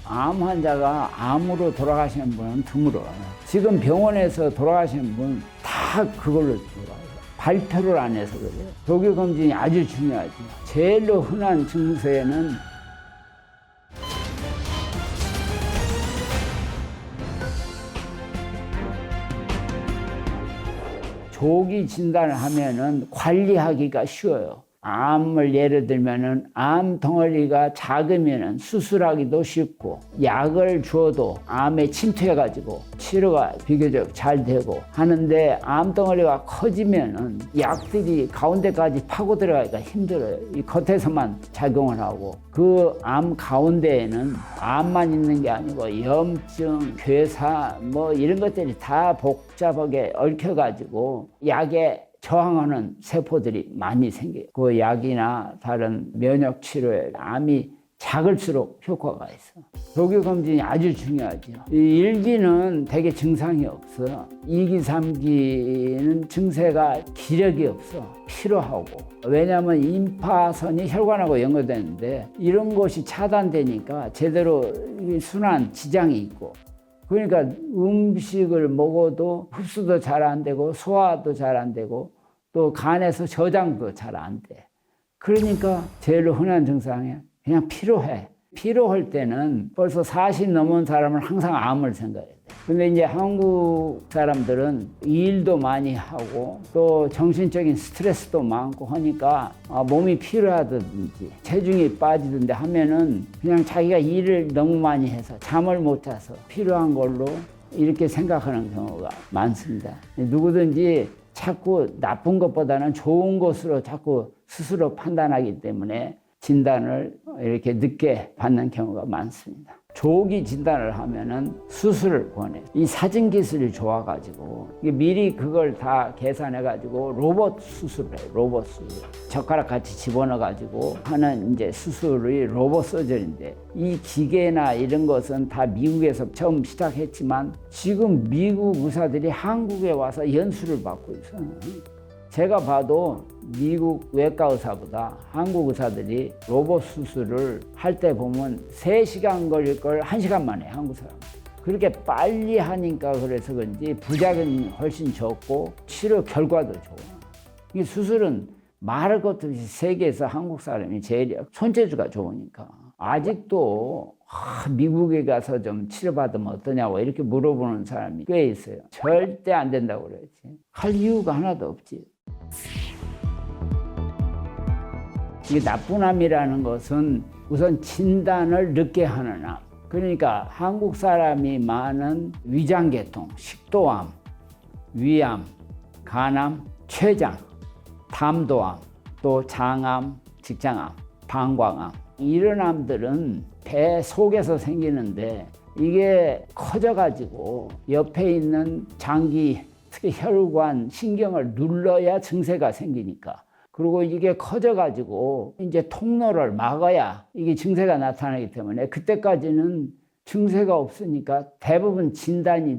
암 환자가 암으로 돌아가시는 분은 드물어요. 지금 병원에서 돌아가시는 분 다 그걸로 돌아가요. 발표를 안 해서 그래요. 조기 검진이 아주 중요하죠. 제일로 흔한 증세는 조기 진단을 하면은 관리하기가 쉬워요. 암을 예를 들면은 암 덩어리가 작으면은 수술하기도 쉽고, 약을 주어도 암에 침투해가지고 치료가 비교적 잘 되고 하는데, 암 덩어리가 커지면은 약들이 가운데까지 파고 들어가기가 힘들어요. 이 겉에서만 작용을 하고, 그 암 가운데에는 암만 있는 게 아니고 염증, 괴사 뭐 이런 것들이 다 복잡하게 얽혀가지고 약에 저항하는 세포들이 많이 생겨요. 그 약이나 다른 면역 치료에 암이 작을수록 효과가 있어. 조기 검진이 아주 중요하죠. 이 1기는 되게 증상이 없어. 2기, 3기는 증세가 기력이 없어. 피로하고. 왜냐하면 임파선이 혈관하고 연결되는데 이런 것이 차단되니까 제대로 순환 지장이 있고, 그러니까 음식을 먹어도 흡수도 잘 안 되고 소화도 잘 안 되고 또 간에서 저장도 잘 안 돼. 그러니까 제일 흔한 증상이 그냥 피로해. 피로할 때는 벌써 40 넘은 사람은 항상 암을 생각해야 돼. 근데 이제 한국 사람들은 일도 많이 하고 또 정신적인 스트레스도 많고 하니까 몸이 피로하든지 체중이 빠지든지 하면은 그냥 자기가 일을 너무 많이 해서 잠을 못 자서 필요한 걸로 이렇게 생각하는 경우가 많습니다. 누구든지 자꾸 나쁜 것보다는 좋은 것으로 자꾸 스스로 판단하기 때문에 진단을 이렇게 늦게 받는 경우가 많습니다. 조기 진단을 하면은 수술을 권해요. 이 사진 기술이 좋아가지고 미리 그걸 다 계산해가지고 로봇 수술을 해요. 로봇 수술. 젓가락 같이 집어넣어가지고 하는 이제 수술이 로봇 서저리인데, 이 기계나 이런 것은 다 미국에서 처음 시작했지만 지금 미국 의사들이 한국에 와서 연수를 받고 있어요. 제가 봐도 미국 외과 의사보다 한국 의사들이 로봇 수술을 할 때 보면 3시간 걸릴 걸 1시간 만에 한국 사람. 그렇게 빨리 하니까 그래서 그런지 부작용이 훨씬 적고 치료 결과도 좋아. 이 수술은 말할 것도 없이 세계에서 한국 사람이 제일 손재주가 좋으니까. 아직도 미국에 가서 좀 치료받으면 어떠냐고 이렇게 물어보는 사람이 꽤 있어요. 절대 안 된다고 그러지. 할 이유가 하나도 없지. 이 나쁜 암이라는 것은 우선 진단을 늦게 하는 암. 그러니까 한국 사람이 많은 위장계통, 식도암, 위암, 간암, 췌장, 담도암, 또 장암, 직장암, 방광암, 이런 암들은 배 속에서 생기는데 이게 커져가지고 옆에 있는 장기, 특히 혈관, 신경을 눌러야 증세가 생기니까, 그리고 이게 커져가지고 이제 통로를 막아야 이게 증세가 나타나기 때문에 그때까지는 증세가 없으니까 대부분 진단이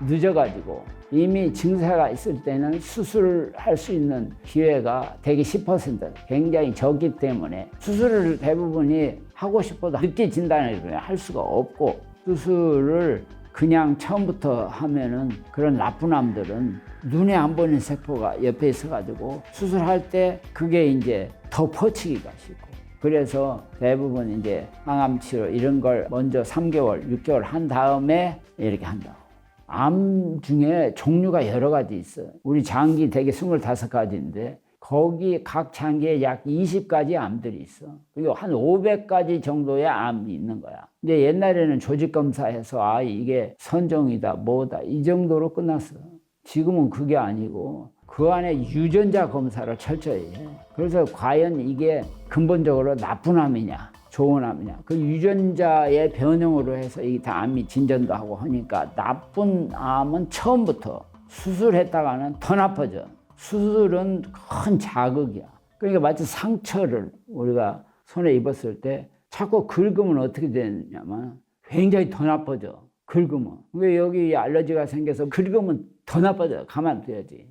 늦어가지고 이미 증세가 있을 때는 수술할 수 있는 기회가 대개 10%, 굉장히 적기 때문에 수술을 대부분이 하고 싶어도 늦게 진단을 할 수가 없고, 수술을 그냥 처음부터 하면은 그런 나쁜 암들은 눈에 안 보이는 세포가 옆에 있어가지고 수술할 때 그게 이제 더 퍼치기가 쉽고, 그래서 대부분 이제 항암 치료 이런 걸 먼저 3개월, 6개월 한 다음에 이렇게 한다고. 암 중에 종류가 여러 가지 있어요. 우리 장기 대개 25가지인데 거기 각 장기에 약 20가지 암들이 있어. 그리고 한 500가지 정도의 암이 있는 거야. 근데 옛날에는 조직검사해서 이게 선종이다 뭐다 이 정도로 끝났어. 지금은 그게 아니고 그 안에 유전자 검사를 철저히 해. 그래서 과연 이게 근본적으로 나쁜 암이냐 좋은 암이냐, 그 유전자의 변형으로 해서 이게 다 암이 진전도 하고 하니까, 나쁜 암은 처음부터 수술했다가는 더 나빠져. 수술은 큰 자극이야. 그러니까 마치 상처를 우리가 손에 입었을 때 자꾸 긁으면 어떻게 되냐면 굉장히 더 나빠져. 긁으면. 왜 여기 알러지가 생겨서 긁으면 더 나빠져. 가만둬야지.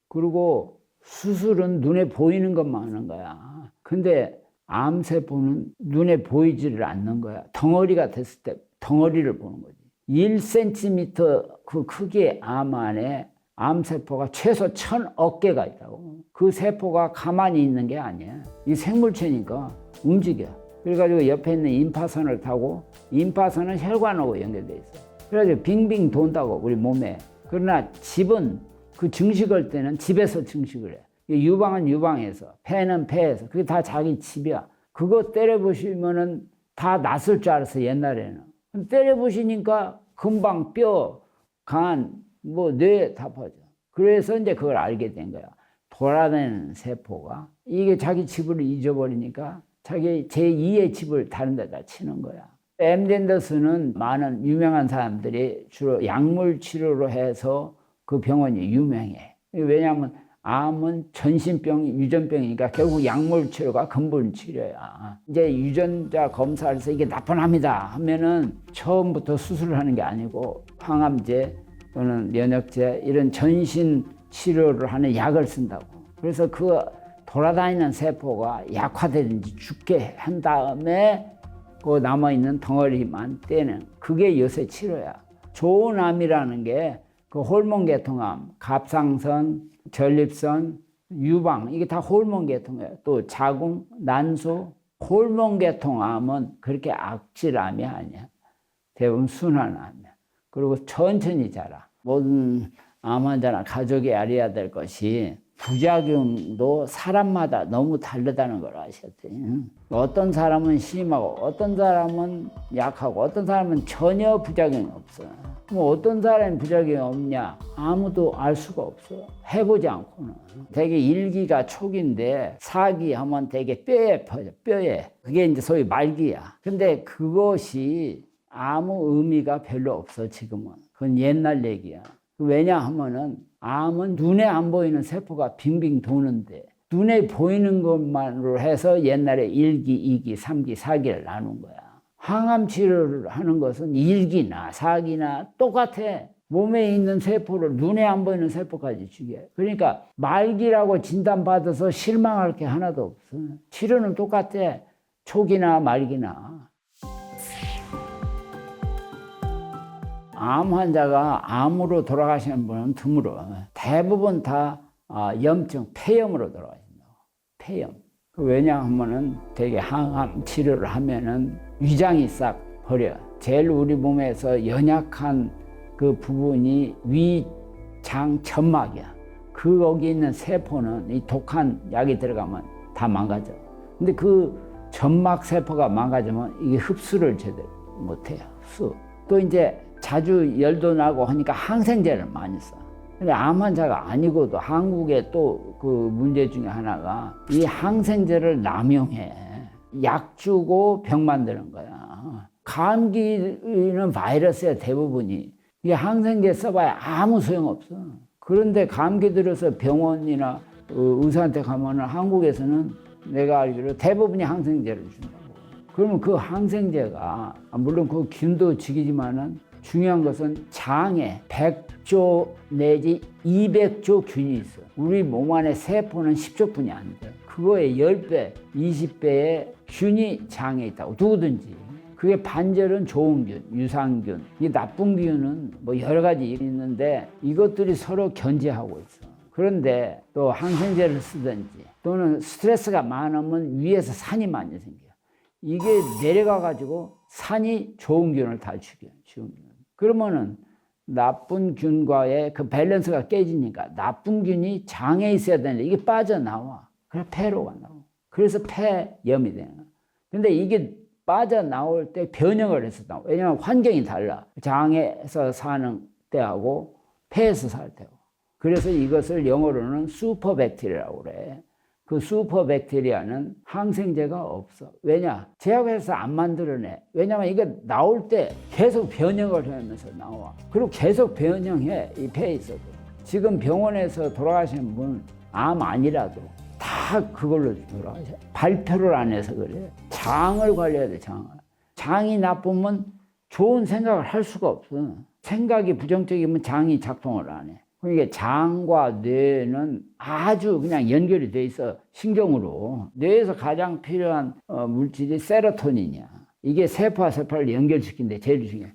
그리고 수술은 눈에 보이는 것만 하는 거야. 근데 암세포는 눈에 보이지를 않는 거야. 덩어리가 됐을 때 덩어리를 보는 거지. 1cm 그 크기의 암 안에 암세포가 최소 1000억 개가 있다고. 그 세포가 가만히 있는 게 아니야. 이 생물체니까 움직여. 그래가지고 옆에 있는 임파선을 타고, 임파선은 혈관하고 연결돼 있어. 그래가지고 빙빙 돈다고, 우리 몸에. 그러나 집은 그 증식할 때는 집에서 증식을 해. 유방은 유방에서, 폐는 폐에서. 그게 다 자기 집이야. 그거 때려보시면은 다 낫을 줄 알았어, 옛날에는. 때려보시니까 금방 뼈, 간, 뇌 다 퍼져. 그래서 이제 그걸 알게 된 거야. 돌아다니는 세포가 이게 자기 집을 잊어버리니까 자기 제2의 집을 다른 데다 치는 거야. MD 앤더슨은 많은 유명한 사람들이 주로 약물 치료로 해서 그 병원이 유명해. 왜냐하면 암은 전신병, 유전병이니까 결국 약물 치료가 근본 치료야. 이제 유전자 검사를 해서 이게 나쁜합니다 하면은 처음부터 수술을 하는 게 아니고 항암제 또는 면역제 이런 전신 치료를 하는 약을 쓴다고. 그래서 그 돌아다니는 세포가 약화되든지 죽게 한 다음에 그 남아있는 덩어리만 떼는 그게 요새 치료야. 좋은 암이라는 게 그 호르몬 계통암, 갑상선, 전립선, 유방 이게 다 호르몬 계통이에요. 또 자궁, 난소, 호르몬 계통암은 그렇게 악질암이 아니야. 대부분 순한 암이야. 그리고 천천히 자라. 모든 암 환자나 가족이 알아야 될 것이 부작용도 사람마다 너무 다르다는 걸 아셔야 돼. 어떤 사람은 심하고 어떤 사람은 약하고 어떤 사람은 전혀 부작용이 없어. 그럼 어떤 사람이 부작용이 없냐? 아무도 알 수가 없어. 해보지 않고는. 되게 1기가 초기인데 4기 하면 되게 뼈에 퍼져. 뼈에. 그게 이제 소위 말기야. 근데 그것이 아무 의미가 별로 없어 지금은. 그건 옛날 얘기야. 왜냐하면은 암은 눈에 안 보이는 세포가 빙빙 도는데 눈에 보이는 것만으로 해서 옛날에 1기, 2기, 3기, 4기를 나눈 거야. 항암 치료를 하는 것은 1기나 4기나 똑같아. 몸에 있는 세포를 눈에 안 보이는 세포까지 죽여. 그러니까 말기라고 진단받아서 실망할 게 하나도 없어. 치료는 똑같아. 초기나 말기나. 암 환자가 암으로 돌아가시는 분은 드물어. 대부분 다 염증, 폐염으로 돌아가신다고. 폐염. 왜냐하면은 되게 항암 치료를 하면은 위장이 싹 버려. 제일 우리 몸에서 연약한 그 부분이 위장 점막이야. 그 거기 있는 세포는 이 독한 약이 들어가면 다 망가져. 근데 그 점막 세포가 망가지면 이게 흡수를 제대로 못해요. 흡수. 또 이제 자주 열도 나고 하니까 항생제를 많이 써. 근데 암 환자가 아니고도 한국에 또 그 문제 중에 하나가 이 항생제를 남용해. 약 주고 병 만드는 거야. 감기는 바이러스야 대부분이. 이게 항생제 써봐야 아무 소용없어. 그런데 감기 들어서 병원이나 의사한테 가면은 한국에서는 내가 알기로 대부분이 항생제를 준다고. 그러면 그 항생제가 물론 그 균도 죽이지만은 중요한 것은 장에 100조 내지 200조 균이 있어. 우리 몸 안에 세포는 10조뿐이 안 돼. 그거의 10배, 20배의 균이 장에 있다고. 누구든지. 그게 반절은 좋은 균, 유산균. 이 나쁜 균은 뭐 여러 가지 있는데 이것들이 서로 견제하고 있어. 그런데 또 항생제를 쓰든지 또는 스트레스가 많으면 위에서 산이 많이 생겨. 이게 내려가가지고 산이 좋은 균을 다 죽여. 좋은 균. 그러면은 나쁜 균과의 그 밸런스가 깨지니까 나쁜 균이 장에 있어야 되는데 이게 빠져나와. 그래서 폐로가 나와. 그래서 폐염이 되는 거야. 근데 이게 빠져나올 때 변형을 해서 나와. 왜냐하면 환경이 달라. 장에서 사는 때하고 폐에서 살 때하고. 그래서 이것을 영어로는 슈퍼백테리아라고 그래. 그 슈퍼백테리아는 항생제가 없어. 왜냐? 제약회사에서 안 만들어내. 왜냐면 이게 나올 때 계속 변형을 하면서 나와. 그리고 계속 변형해. 이 폐에 있어도. 지금 병원에서 돌아가시는 분 암 아니라도 다 그걸로 돌아가셔. 발표를 안 해서 그래. 장을 관리해야 돼, 장을. 장이 나쁘면 좋은 생각을 할 수가 없어. 생각이 부정적이면 장이 작동을 안 해. 그러니까 장과 뇌는 아주 그냥 연결이 돼 있어. 신경으로. 뇌에서 가장 필요한 물질이 세로토닌이야. 이게 세포와 세포를 연결시키는데 제일 중요해.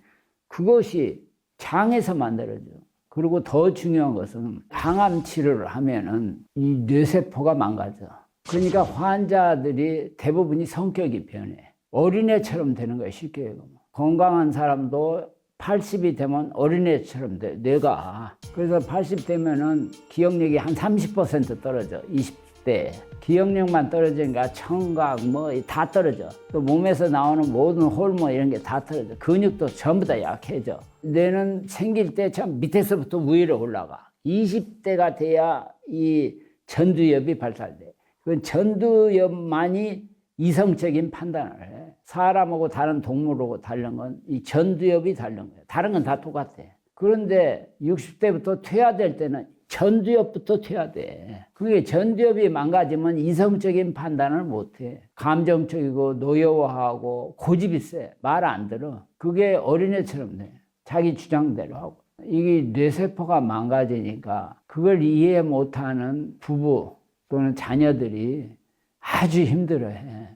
그것이 장에서 만들어져. 그리고 더 중요한 것은 항암 치료를 하면은 이 뇌세포가 망가져. 그러니까 환자들이 대부분이 성격이 변해. 어린애처럼 되는 거야, 쉽게 얘기하면. 건강한 사람도 80이 되면 어린애처럼 돼, 뇌가. 그래서 80 되면은 기억력이 한 30% 떨어져, 20대. 기억력만 떨어지니까 청각 뭐 다 떨어져. 또 몸에서 나오는 모든 호르몬 이런 게 다 떨어져. 근육도 전부 다 약해져. 뇌는 생길 때 참 밑에서부터 위로 올라가. 20대가 돼야 이 전두엽이 발달돼. 그 전두엽만이 이성적인 판단을 해. 사람하고 다른 동물하고 다른 건 이 전두엽이 다른 거예요. 다른 건 다 똑같아. 그런데 60대부터 퇴화될 때는 전두엽부터 퇴화돼. 그게 전두엽이 망가지면 이성적인 판단을 못해. 감정적이고 노여워하고 고집이 세. 말 안 들어. 그게 어린애처럼 돼. 자기 주장대로 하고. 이게 뇌세포가 망가지니까 그걸 이해 못하는 부부 또는 자녀들이 아주 힘들어해.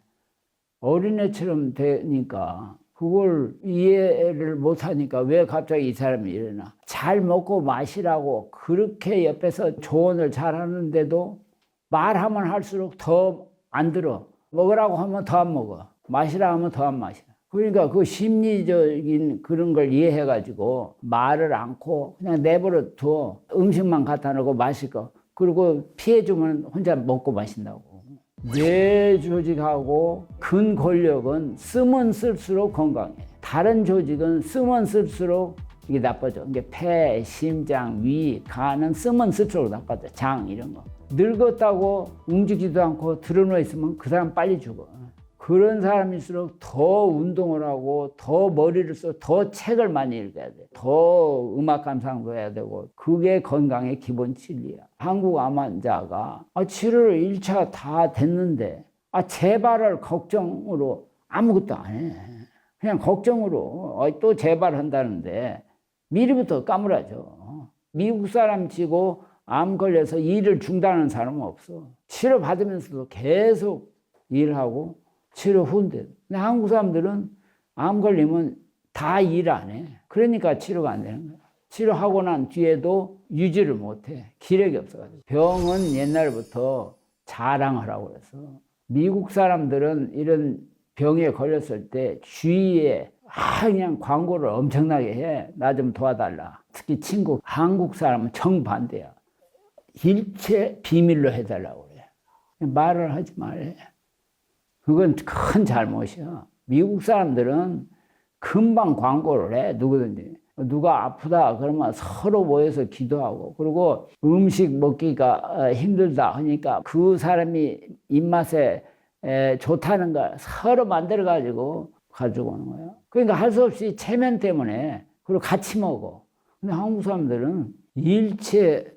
어린애처럼 되니까 그걸 이해를 못하니까 왜 갑자기 이 사람이 이러나. 잘 먹고 마시라고 그렇게 옆에서 조언을 잘하는데도 말하면 할수록 더 안 들어. 먹으라고 하면 더 안 먹어. 마시라고 하면 더 안 마셔. 그러니까 그 심리적인 그런 걸 이해해가지고 말을 않고 그냥 내버려 둬. 음식만 갖다 놓고 마실 거. 그리고 피해주면 혼자 먹고 마신다고. 뇌 조직하고 근 권력은 쓰면 쓸수록 건강해. 다른 조직은 쓰면 쓸수록 이게 나빠져. 이게 폐, 심장, 위, 간은 쓰면 쓸수록 나빠져. 장 이런 거. 늙었다고 움직이지도 않고 드러누워 있으면 그 사람 빨리 죽어. 그런 사람일수록 더 운동을 하고 더 머리를 써, 더 책을 많이 읽어야 돼. 더 음악 감상도 해야 되고 그게 건강의 기본 진리야. 한국 암 환자가 치료를 1차 다 됐는데 재발을 걱정으로 아무것도 안 해. 그냥 걱정으로 또 재발한다는데 미리부터 까무라져. 미국 사람 치고 암 걸려서 일을 중단하는 사람은 없어. 치료 받으면서도 계속 일하고 치료 후인데. 근데 한국 사람들은 암 걸리면 다 일 안 해. 그러니까 치료가 안 되는 거야. 치료하고 난 뒤에도 유지를 못 해. 기력이 없어가지고. 병은 옛날부터 자랑하라고 그래서. 미국 사람들은 이런 병에 걸렸을 때 주위에 그냥 광고를 엄청나게 해. 나 좀 도와달라. 특히 친구, 한국 사람은 정반대야. 일체 비밀로 해달라고 그래. 말을 하지 말래. 그건 큰 잘못이야. 미국 사람들은 금방 광고를 해, 누구든지. 누가 아프다 그러면 서로 모여서 기도하고, 그리고 음식 먹기가 힘들다 하니까 그 사람이 입맛에 좋다는 걸 서로 만들어가지고 가지고 오는 거야. 그러니까 할 수 없이 체면 때문에, 그리고 같이 먹어. 근데 한국 사람들은 일체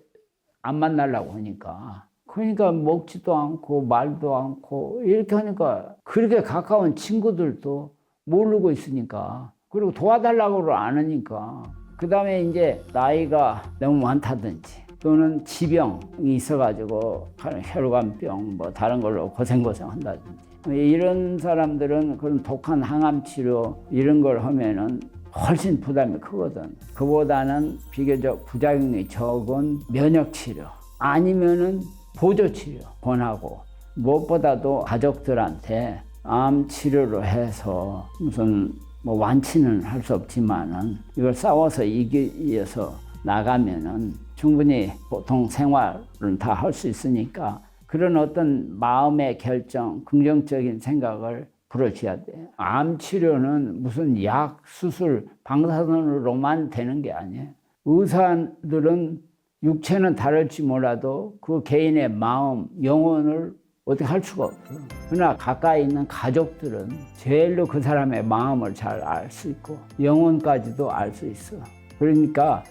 안 만나려고 하니까. 그러니까 먹지도 않고 말도 않고 이렇게 하니까 그렇게 가까운 친구들도 모르고 있으니까, 그리고 도와달라고 안 하니까, 그 다음에 이제 나이가 너무 많다든지 또는 지병이 있어가지고 혈관병 뭐 다른 걸로 고생고생 한다든지 이런 사람들은 그런 독한 항암 치료 이런 걸 하면은 훨씬 부담이 크거든. 그보다는 비교적 부작용이 적은 면역 치료 아니면은 보조 치료 권하고, 무엇보다도 가족들한테 암 치료를 해서 무슨 뭐 완치는 할 수 없지만은 이걸 싸워서 이기기 위해서 나가면은 충분히 보통 생활은 다 할 수 있으니까 그런 어떤 마음의 결정, 긍정적인 생각을 불어줘야 돼. 암 치료는 무슨 약, 수술, 방사선으로만 되는 게 아니에요. 의사들은 육체는 다를지 몰라도 그 개인의 마음, 영혼을 어떻게 할 수가 없어요. 그러나 가까이 있는 가족들은 제일로 그 사람의 마음을 잘 알 수 있고 영혼까지도 알 수 있어. 그러니까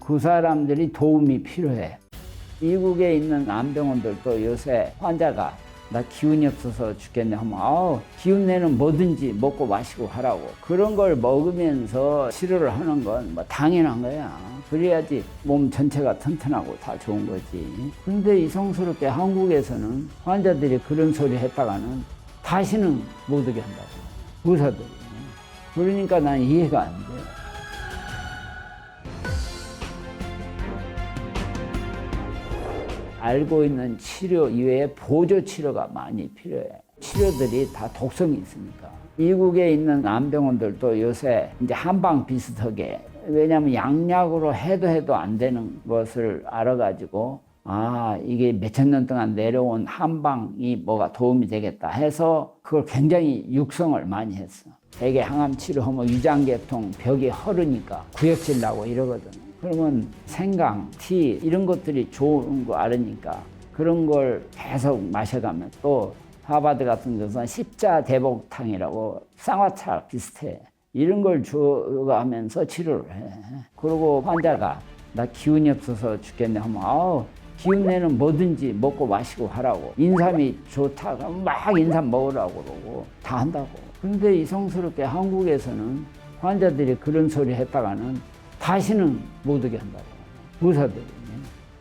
그 사람들이 도움이 필요해. 미국에 있는 암병원들도 요새 환자가 나 기운이 없어서 죽겠네 하면 기운 내는 뭐든지 먹고 마시고 하라고. 그런 걸 먹으면서 치료를 하는 건 뭐 당연한 거야. 그래야지 몸 전체가 튼튼하고 다 좋은 거지. 그런데 이성스럽게 한국에서는 환자들이 그런 소리 했다가는 다시는 못 오게 한다고. 의사들이. 그러니까 난 이해가 안 돼. 알고 있는 치료 이외에 보조 치료가 많이 필요해. 치료들이 다 독성이 있으니까. 미국에 있는 암병원들도 요새 이제 한방 비슷하게, 왜냐하면 약약으로 해도 안 되는 것을 알아가지고, 이게 몇천 년 동안 내려온 한방이 뭐가 도움이 되겠다 해서 그걸 굉장히 육성을 많이 했어. 대개 항암 치료하면 위장계통 벽이 허르니까 구역질 나고 이러거든. 그러면 생강, 티 이런 것들이 좋은 거 알으니까 그런 걸 계속 마셔가면, 또 하버드 같은 데서는 십자대복탕이라고 쌍화차 비슷해. 이런 걸 줘가면서 치료를 해. 그리고 환자가 나 기운이 없어서 죽겠네 하면 기운 내는 뭐든지 먹고 마시고 하라고. 인삼이 좋다 그러면 막 인삼 먹으라고 그러고 다 한다고. 그런데 이성스럽게 한국에서는 환자들이 그런 소리 했다가는 다시는 못 오게 한다고. 의사들이.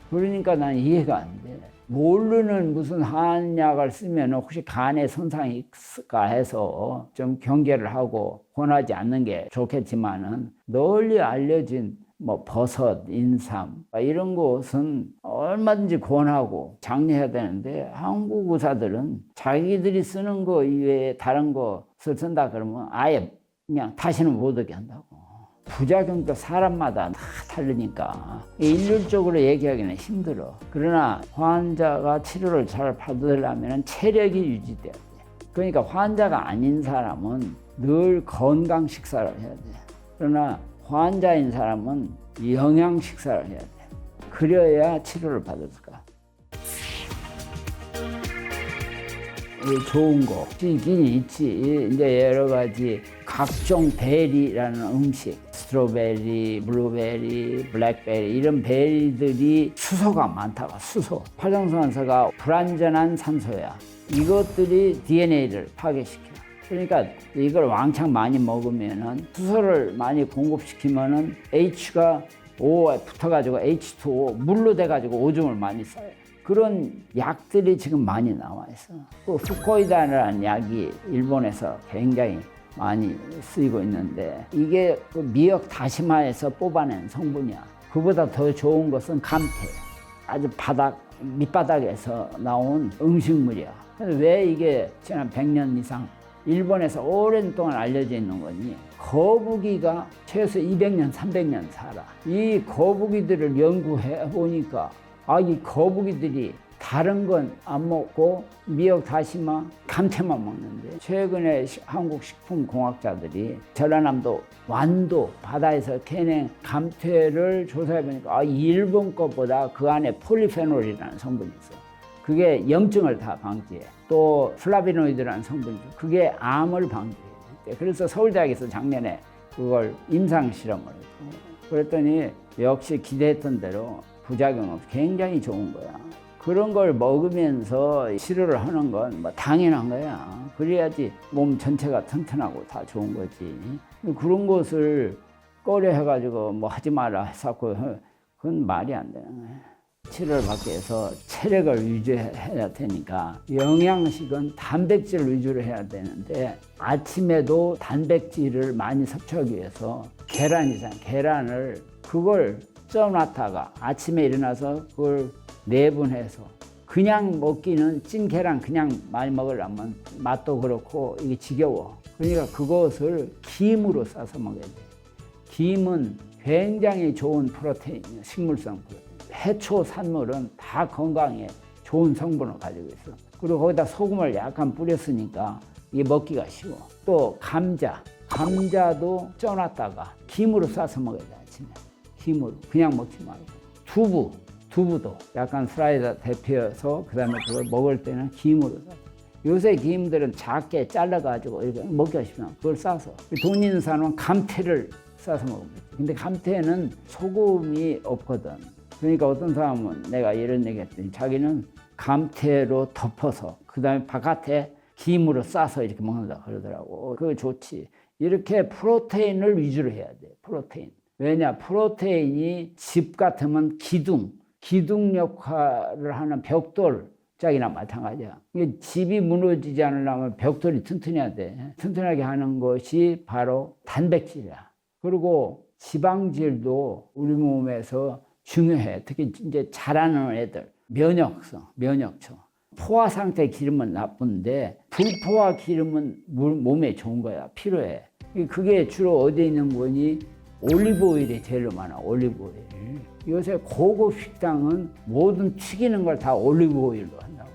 그러니까 난 이해가 안 돼. 모르는 무슨 한약을 쓰면 혹시 간에 손상이 있을까 해서 좀 경계를 하고 권하지 않는 게 좋겠지만은, 널리 알려진 뭐 버섯, 인삼 이런 것은 얼마든지 권하고 장려해야 되는데, 한국 의사들은 자기들이 쓰는 거 이외에 다른 것을 쓴다 그러면 아예 그냥 다시는 못 오게 한다고. 부작용도 사람마다 다 다르니까 일률적으로 얘기하기는 힘들어. 그러나 환자가 치료를 잘 받으려면 체력이 유지돼야 돼. 그러니까 환자가 아닌 사람은 늘 건강 식사를 해야 돼. 그러나 환자인 사람은 영양 식사를 해야 돼. 그래야 치료를 받을 거야. 좋은 거 있긴 있지. 이제 여러 가지 각종 베리라는 음식, 스트로베리, 블루베리, 블랙베리 이런 베리들이 수소가 많다고. 수소, 활성산소가 불완전한 산소야. 이것들이 DNA를 파괴시켜. 그러니까 이걸 왕창 많이 먹으면은, 수소를 많이 공급시키면은 H가 O에 붙어가지고 H2O 물로 돼가지고 오줌을 많이 싸요. 그런 약들이 지금 많이 나와 있어. 그 후코이다라는 약이 일본에서 굉장히 많이 쓰이고 있는데, 이게 그 미역 다시마에서 뽑아낸 성분이야. 그보다 더 좋은 것은 감태. 아주 밑바닥에서 나온 음식물이야. 왜 이게 지난 100년 이상 일본에서 오랜 동안 알려져 있는 거니? 거북이가 최소 200년, 300년 살아. 이 거북이들을 연구해 보니까 이 거북이들이 다른 건 안 먹고 미역, 다시마, 감태만 먹는데, 최근에 한국 식품공학자들이 전라남도 완도 바다에서 캐낸 감태를 조사해 보니까 일본 것보다 그 안에 폴리페놀이라는 성분이 있어. 그게 염증을 다 방지해. 또 플라비노이드라는 성분이 있어. 그게 암을 방지해. 그래서 서울대학에서 작년에 그걸 임상 실험을 했고, 그랬더니 역시 기대했던 대로 부작용은 굉장히 좋은 거야. 그런 걸 먹으면서 치료를 하는 건 뭐 당연한 거야. 그래야지 몸 전체가 튼튼하고 다 좋은 거지. 그런 것을 꺼려 해가지고 뭐 하지 마라 해서 그건 말이 안 되는 거야. 치료를 받기 위해서 체력을 유지해야 되니까 영양식은 단백질 위주로 해야 되는데, 아침에도 단백질을 많이 섭취하기 위해서 계란을 그걸 쪄놨다가 아침에 일어나서 그걸 내분해서, 그냥 먹기는 찐 계란 그냥 많이 먹으려면 맛도 그렇고 이게 지겨워. 그러니까 그것을 김으로 싸서 먹어야 돼. 김은 굉장히 좋은 프로테인이야. 식물성 프로테인. 해초 산물은 다 건강에 좋은 성분을 가지고 있어. 그리고 거기다 소금을 약간 뿌렸으니까 이게 먹기가 쉬워. 또 감자도 쪄놨다가 김으로 싸서 먹어야 돼. 아침에 김으로 그냥 먹지 말고. 두부도 약간 슬라이드 데펴서 그 다음에 그걸 먹을 때는 김으로 싸서. 요새 김들은 작게 잘라가지고 이렇게 먹기가 쉽잖아. 그걸 싸서. 돈 있는 사람은 감태를 싸서 먹으면 돼. 근데 감태는 소금이 없거든. 그러니까 어떤 사람은 내가 이런 얘기 했더니 자기는 감태로 덮어서 그 다음에 바깥에 김으로 싸서 이렇게 먹는다 그러더라고. 그거 좋지. 이렇게 프로테인을 위주로 해야 돼. 프로테인. 왜냐? 프로테인이 집 같으면 기둥 역할을 하는 벽돌 짝이나 마찬가지야. 이게 집이 무너지지 않으려면 벽돌이 튼튼해야 돼. 튼튼하게 하는 것이 바로 단백질이야. 그리고 지방질도 우리 몸에서 중요해. 특히 이제 자라는 애들, 면역청. 포화 상태 기름은 나쁜데 불포화 기름은 몸에 좋은 거야. 필요해. 그게 주로 어디에 있는 거니? 올리브 오일이 제일 많아. 올리브 오일. 요새 고급 식당은 모든 튀기는 걸 다 올리브 오일로 한다고.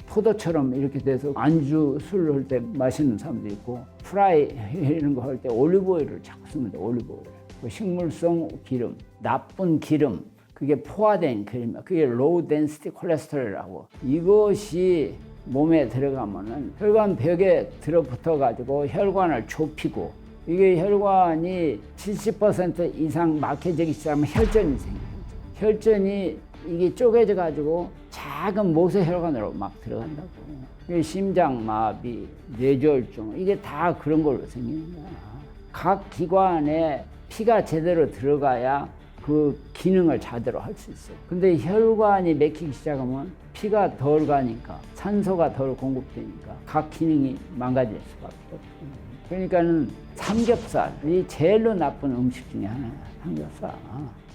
포도처럼 이렇게 돼서 안주 술 할 때 마시는 사람도 있고 프라이 이런 거 할 때 올리브 오일을 자꾸 씁니다. 올리브 오일. 식물성 기름, 나쁜 기름, 그게 포화된 기름이야. 그게 로우 덴시티 콜레스테롤이라고. 이것이 몸에 들어가면은 혈관벽에 들어붙어 가지고 혈관을 좁히고, 이게 혈관이 70% 이상 막혀지기 시작하면 혈전이 생겨요. 혈전이 이게 쪼개져 가지고 작은 모세 혈관으로 막 들어간다고. 이게 심장마비, 뇌졸중, 이게 다 그런 걸로 생기는 거야. 각 기관에 피가 제대로 들어가야 그 기능을 제대로 할 수 있어요. 근데 혈관이 막히기 시작하면 피가 덜 가니까, 산소가 덜 공급되니까 각 기능이 망가질 수밖에 없어요. 그러니까는 삼겹살이 제일로 나쁜 음식 중에 하나야, 삼겹살.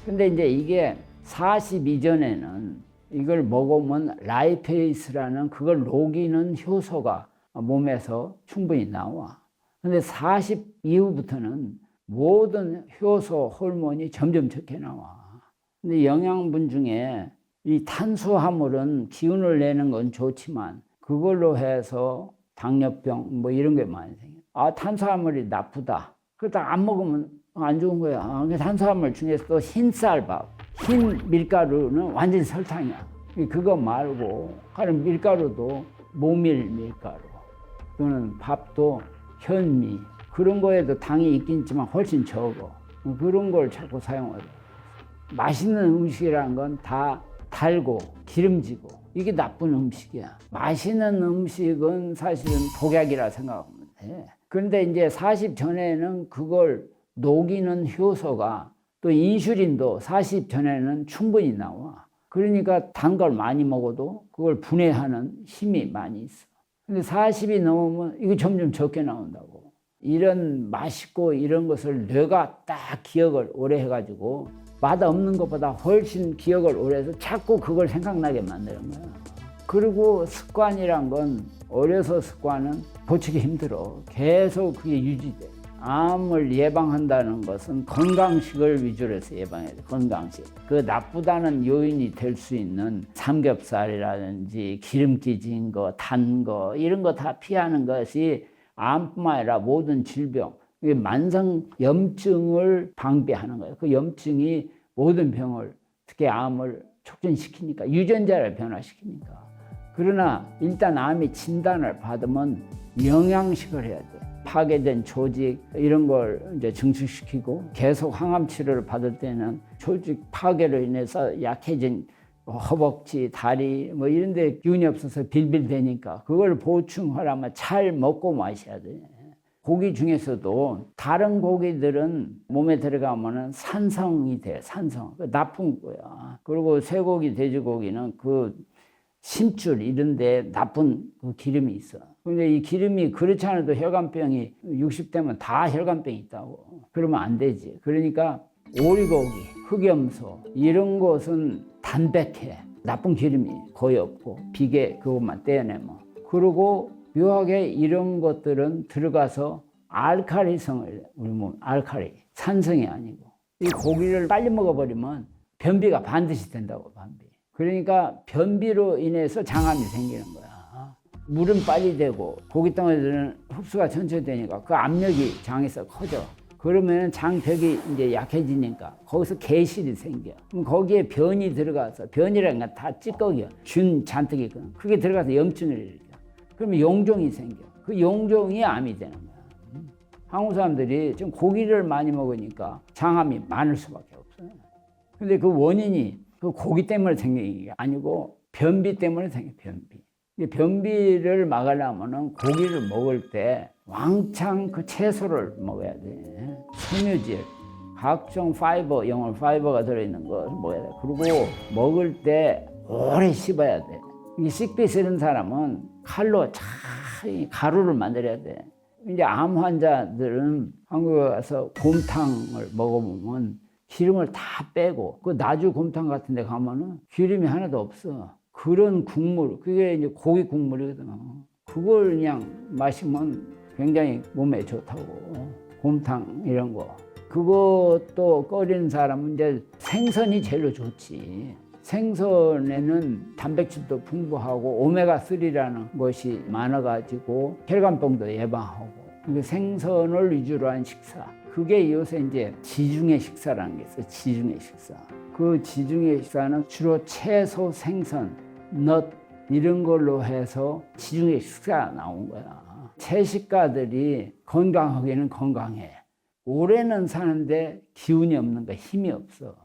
근데 이제 이게 40 이전에는 이걸 먹으면 라이페이스라는 그걸 녹이는 효소가 몸에서 충분히 나와. 근데 40 이후부터는 모든 효소, 호르몬이 점점 적게 나와. 근데 영양분 중에 이 탄수화물은 기운을 내는 건 좋지만 그걸로 해서 당뇨병 뭐 이런 게 많이 생겨. 탄수화물이 나쁘다. 그러다 안 먹으면 안 좋은 거야. 탄수화물 중에서도 흰쌀밥, 흰 밀가루는 완전히 설탕이야. 그거 말고 다른 밀가루도 모밀 밀가루 또는 밥도 현미, 그런 거에도 당이 있긴 있지만 훨씬 적어. 그런 걸 자꾸 사용하죠. 맛있는 음식이라는 건 다 달고 기름지고 이게 나쁜 음식이야. 맛있는 음식은 사실은 독약이라 생각하면 돼. 그런데 이제 40 전에는 그걸 녹이는 효소가, 또 인슐린도 40 전에는 충분히 나와. 그러니까 단 걸 많이 먹어도 그걸 분해하는 힘이 많이 있어. 근데 40이 넘으면 이게 점점 적게 나온다고. 이런 맛있고 이런 것을 뇌가 딱 기억을 오래 해가지고 맛없는 것보다 훨씬 기억을 오래 해서 자꾸 그걸 생각나게 만드는 거야. 그리고 습관이란 건, 어려서 습관은 고치기 힘들어. 계속 그게 유지돼. 암을 예방한다는 것은 건강식을 위주로 해서 예방해야 돼. 건강식. 그 나쁘다는 요인이 될 수 있는 삼겹살이라든지 기름기진 거, 단 거, 이런 거 다 피하는 것이 암뿐만 아니라 모든 질병, 만성 염증을 방비하는 거예요. 그 염증이 모든 병을, 특히 암을 촉진시키니까, 유전자를 변화시키니까. 그러나 일단 암이 진단을 받으면 영양식을 해야 돼. 파괴된 조직 이런 걸 이제 증식시키고, 계속 항암 치료를 받을 때는 조직 파괴로 인해서 약해진 허벅지, 다리 뭐 이런 데 기운이 없어서 빌빌대니까 그걸 보충하려면 잘 먹고 마셔야 돼. 고기 중에서도 다른 고기들은 몸에 들어가면은 산성이 돼. 산성. 나쁜 거야. 그리고 쇠고기, 돼지고기는 그 심줄 이런 데 나쁜 그 기름이 있어. 근데 이 기름이 그렇지 않아도 혈관병이 60대면 다 혈관병이 있다고. 그러면 안 되지. 그러니까 오리고기, 흑염소 이런 것은 담백해. 나쁜 기름이 거의 없고 비계 그것만 떼어내면. 그리고 묘하게 이런 것들은 들어가서 알칼리성을, 우리 몸 알칼리, 산성이 아니고, 이 고기를 빨리 먹어버리면 변비가 반드시 된다고. 변비. 그러니까 변비로 인해서 장암이 생기는 거야. 물은 빨리 되고 고기 덩어리들은 흡수가 천천히 되니까 그 압력이 장에서 커져. 그러면 장벽이 이제 약해지니까 거기서 개실이 생겨. 그럼 거기에 변이 들어가서, 변이라는 건 다 찌꺼기야. 균 잔뜩 있거든. 그게 들어가서 염증을 일으켜. 그러면 용종이 생겨. 그 용종이 암이 되는 거야. 한국 사람들이 지금 고기를 많이 먹으니까 장암이 많을 수밖에 없어요. 근데 그 원인이 그 고기 때문에 생기는 게 아니고 변비 때문에 생겨, 변비. 변비를 막으려면 고기를 먹을 때 왕창 그 채소를 먹어야 돼. 섬유질, 각종 파이버, 영어 파이버가 들어있는 걸 먹어야 돼. 그리고 먹을 때 오래 씹어야 돼. 이 식비 쓰는 사람은 칼로 참 가루를 만들어야 돼. 이제 암 환자들은 한국에 와서 곰탕을 먹어보면 기름을 다 빼고 그 나주 곰탕 같은 데 가면은 기름이 하나도 없어. 그런 국물, 그게 이제 고기 국물이거든. 그걸 그냥 마시면 굉장히 몸에 좋다고. 곰탕 이런 거. 그것도 끓이는 사람은 이제 생선이 제일 좋지. 생선에는 단백질도 풍부하고 오메가3라는 것이 많아가지고 혈관병도 예방하고 생선을 위주로 한 식사. 그게 요새 이제 지중해 식사라는 게 있어요. 지중해 식사. 그 지중해 식사는 주로 채소, 생선, 넛 이런 걸로 해서 지중해 식사가 나온 거야. 채식가들이 건강하기는 건강해. 오래는 사는데 기운이 없는 거야. 힘이 없어.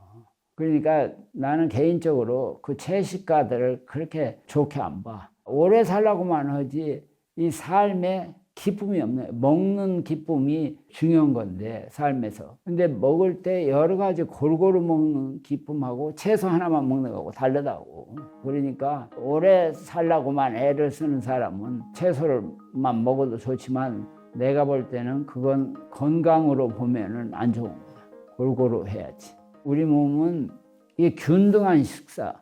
그러니까 나는 개인적으로 그 채식가들을 그렇게 좋게 안 봐. 오래 살라고만 하지 이 삶에 기쁨이 없네. 먹는 기쁨이 중요한 건데 삶에서. 근데 먹을 때 여러 가지 골고루 먹는 기쁨하고 채소 하나만 먹는 거하고 다르다고. 그러니까 오래 살라고만 애를 쓰는 사람은 채소를만 먹어도 좋지만 내가 볼 때는 그건 건강으로 보면은 안 좋은 거야. 골고루 해야지. 우리 몸은 이 균등한 식사,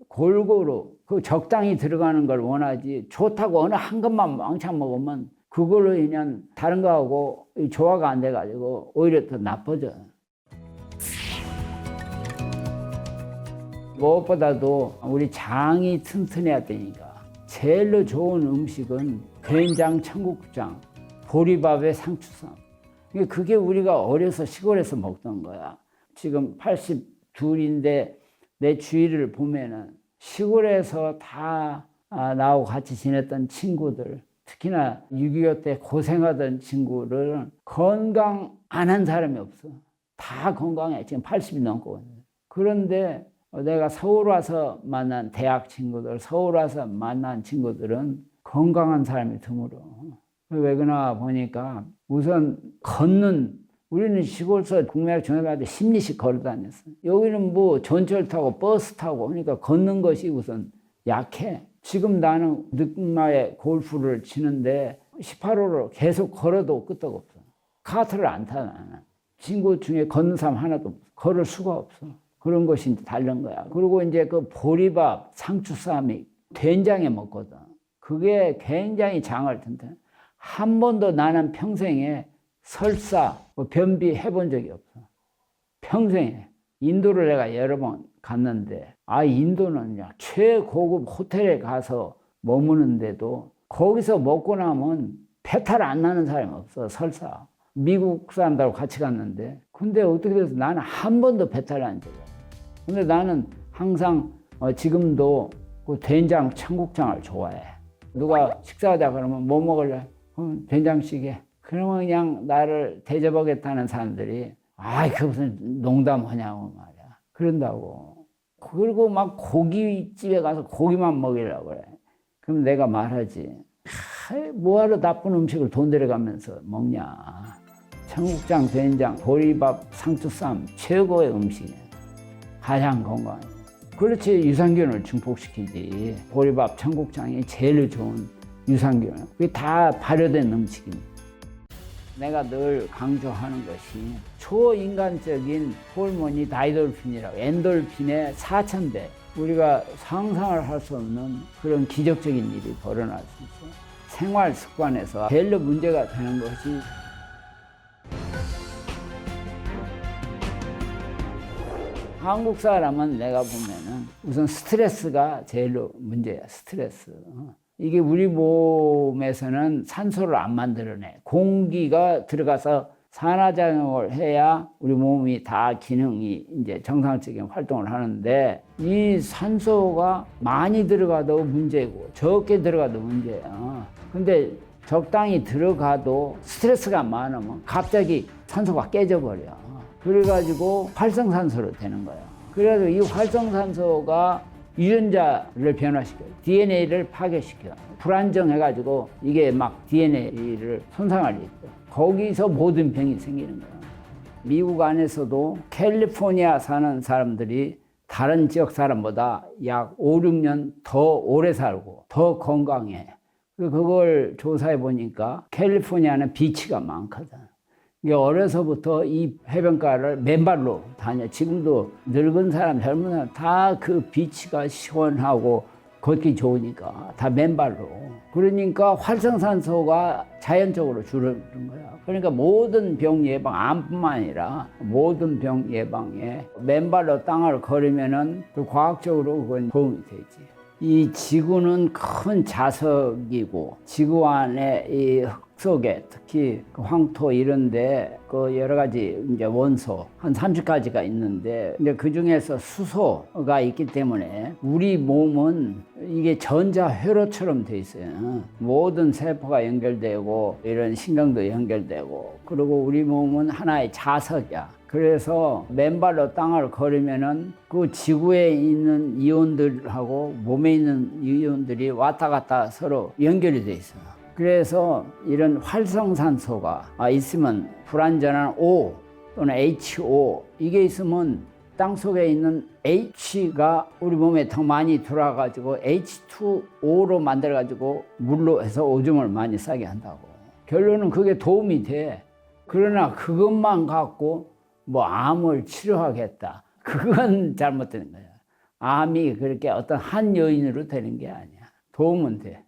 골고루 그 적당히 들어가는 걸 원하지 좋다고 어느 한 것만 왕창 먹으면 그걸로 그냥 다른 거하고 조화가 안 돼가지고 오히려 더 나빠져. 무엇보다도 우리 장이 튼튼해야 되니까 제일로 좋은 음식은 된장, 청국장, 보리밥에 상추쌈. 그게 우리가 어려서 시골에서 먹던 거야. 지금 82인데 내 주위를 보면은 시골에서 다 나하고 같이 지냈던 친구들, 특히나 6.25 때 고생하던 친구를 건강 안 한 사람이 없어. 다 건강해. 지금 80이 넘고. 그런데 내가 서울 와서 만난 대학 친구들, 서울 와서 만난 친구들은 건강한 사람이 드물어. 왜 그러나 보니까 우선 걷는, 우리는 시골서 국민학 전화할 때 10리씩 걸어 다녔어. 여기는 뭐 전철 타고 버스 타고 그러니까 걷는 것이 우선 약해. 지금 나는 늦마에 골프를 치는데 18호를 계속 걸어도 끄떡 없어. 카트를 안 타 나는. 친구 중에 걷는 사람 하나도 없어. 걸을 수가 없어. 그런 것이 이제 다른 거야. 그리고 이제 그 보리밥, 상추쌈이 된장에 먹거든. 그게 굉장히 장을 튼튼. 한 번도 나는 평생에 설사, 변비 해본 적이 없어. 평생에. 인도를 내가 여러 번 갔는데, 인도는 그냥 최고급 호텔에 가서 머무는데도 거기서 먹고 나면 배탈 안 나는 사람이 없어, 설사. 미국 사람들하고 같이 갔는데, 근데 어떻게 돼서 나는 한 번도 배탈 난 적이 없어. 근데 나는 항상 지금도 그 된장, 청국장을 좋아해. 누가 식사하자 그러면 뭐 먹을래? 된장찌개. 그러면 그냥 나를 대접하겠다는 사람들이 그 무슨 농담하냐고 말이야. 그런다고. 그리고 막 고깃집에 가서 고기만 먹이려고 그래. 그럼 내가 말하지. 뭐하러 나쁜 음식을 돈 들여가면서 먹냐. 청국장, 된장, 보리밥, 상추쌈 최고의 음식이야. 가장 건강해. 그렇지 유산균을 증폭시키지. 보리밥, 청국장이 제일 좋은 유산균. 그게 다 발효된 음식입니다. 내가 늘 강조하는 것이 초인간적인 호르몬이 다이돌핀이라고 엔돌핀의 4000배 우리가 상상을 할 수 없는 그런 기적적인 일이 벌어날 수 있어요. 생활 습관에서 제일 문제가 되는 것이 한국 사람은 내가 보면은 우선 스트레스가 제일 문제야. 스트레스. 이게 우리 몸에서는 산소를 안 만들어내. 공기가 들어가서 산화작용을 해야 우리 몸이 다 기능이 이제 정상적인 활동을 하는데 이 산소가 많이 들어가도 문제고 적게 들어가도 문제야. 근데 적당히 들어가도 스트레스가 많으면 갑자기 산소가 깨져버려. 그래가지고 활성산소로 되는 거야. 그래서 이 활성산소가 유전자를 변화시켜요. DNA를 파괴시켜. 불안정해가지고 이게 막 DNA를 손상할 수 있고 거기서 모든 병이 생기는 거야. 미국 안에서도 캘리포니아 사는 사람들이 다른 지역 사람보다 약 5, 6년 더 오래 살고 더 건강해. 그걸 조사해 보니까 캘리포니아는 비치가 많거든. 이게 어려서부터 이 해변가를 맨발로 다녀. 지금도 늙은 사람, 젊은 사람 다 그 비치가 시원하고 걷기 좋으니까 다 맨발로. 그러니까 활성산소가 자연적으로 줄어드는 거야. 그러니까 모든 병 예방, 암뿐만 아니라 모든 병 예방에 맨발로 땅을 걸으면은 그 과학적으로 그건 도움이 되지. 이 지구는 큰 자석이고 지구 안에 이 흙 속에 특히 그 황토 이런데 그 여러 가지 이제 원소 한 30가지가 있는데 이제 그 중에서 수소가 있기 때문에 우리 몸은 이게 전자 회로처럼 돼 있어요. 모든 세포가 연결되고 이런 신경도 연결되고 그리고 우리 몸은 하나의 자석이야. 그래서 맨발로 땅을 걸으면은 그 지구에 있는 이온들하고 몸에 있는 이온들이 왔다 갔다 서로 연결이 돼 있어요. 그래서 이런 활성산소가 있으면 불완전한 O 또는 HO 이게 있으면 땅속에 있는 H가 우리 몸에 더 많이 들어와가지고 H2O로 만들어가지고 물로 해서 오줌을 많이 싸게 한다고. 결론은 그게 도움이 돼. 그러나 그것만 갖고 뭐 암을 치료하겠다. 그건 잘못된 거야. 암이 그렇게 어떤 한 요인으로 되는 게 아니야. 도움은 돼.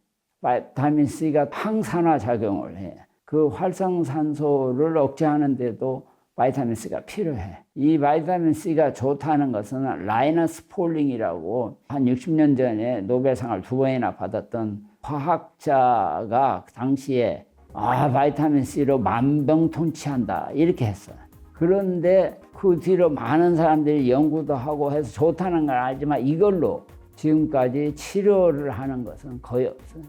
바이타민 C가 항산화 작용을 해. 그 활성산소를 억제하는데도 바이타민 C가 필요해. 이 바이타민 C가 좋다는 것은 라이너스 폴링이라고 한 60년 전에 노벨상을 2번이나 받았던 화학자가 당시에 바이타민 C로 만병통치한다 이렇게 했어요. 그런데 그 뒤로 많은 사람들이 연구도 하고 해서 좋다는 걸 알지만 이걸로 지금까지 치료를 하는 것은 거의 없어요.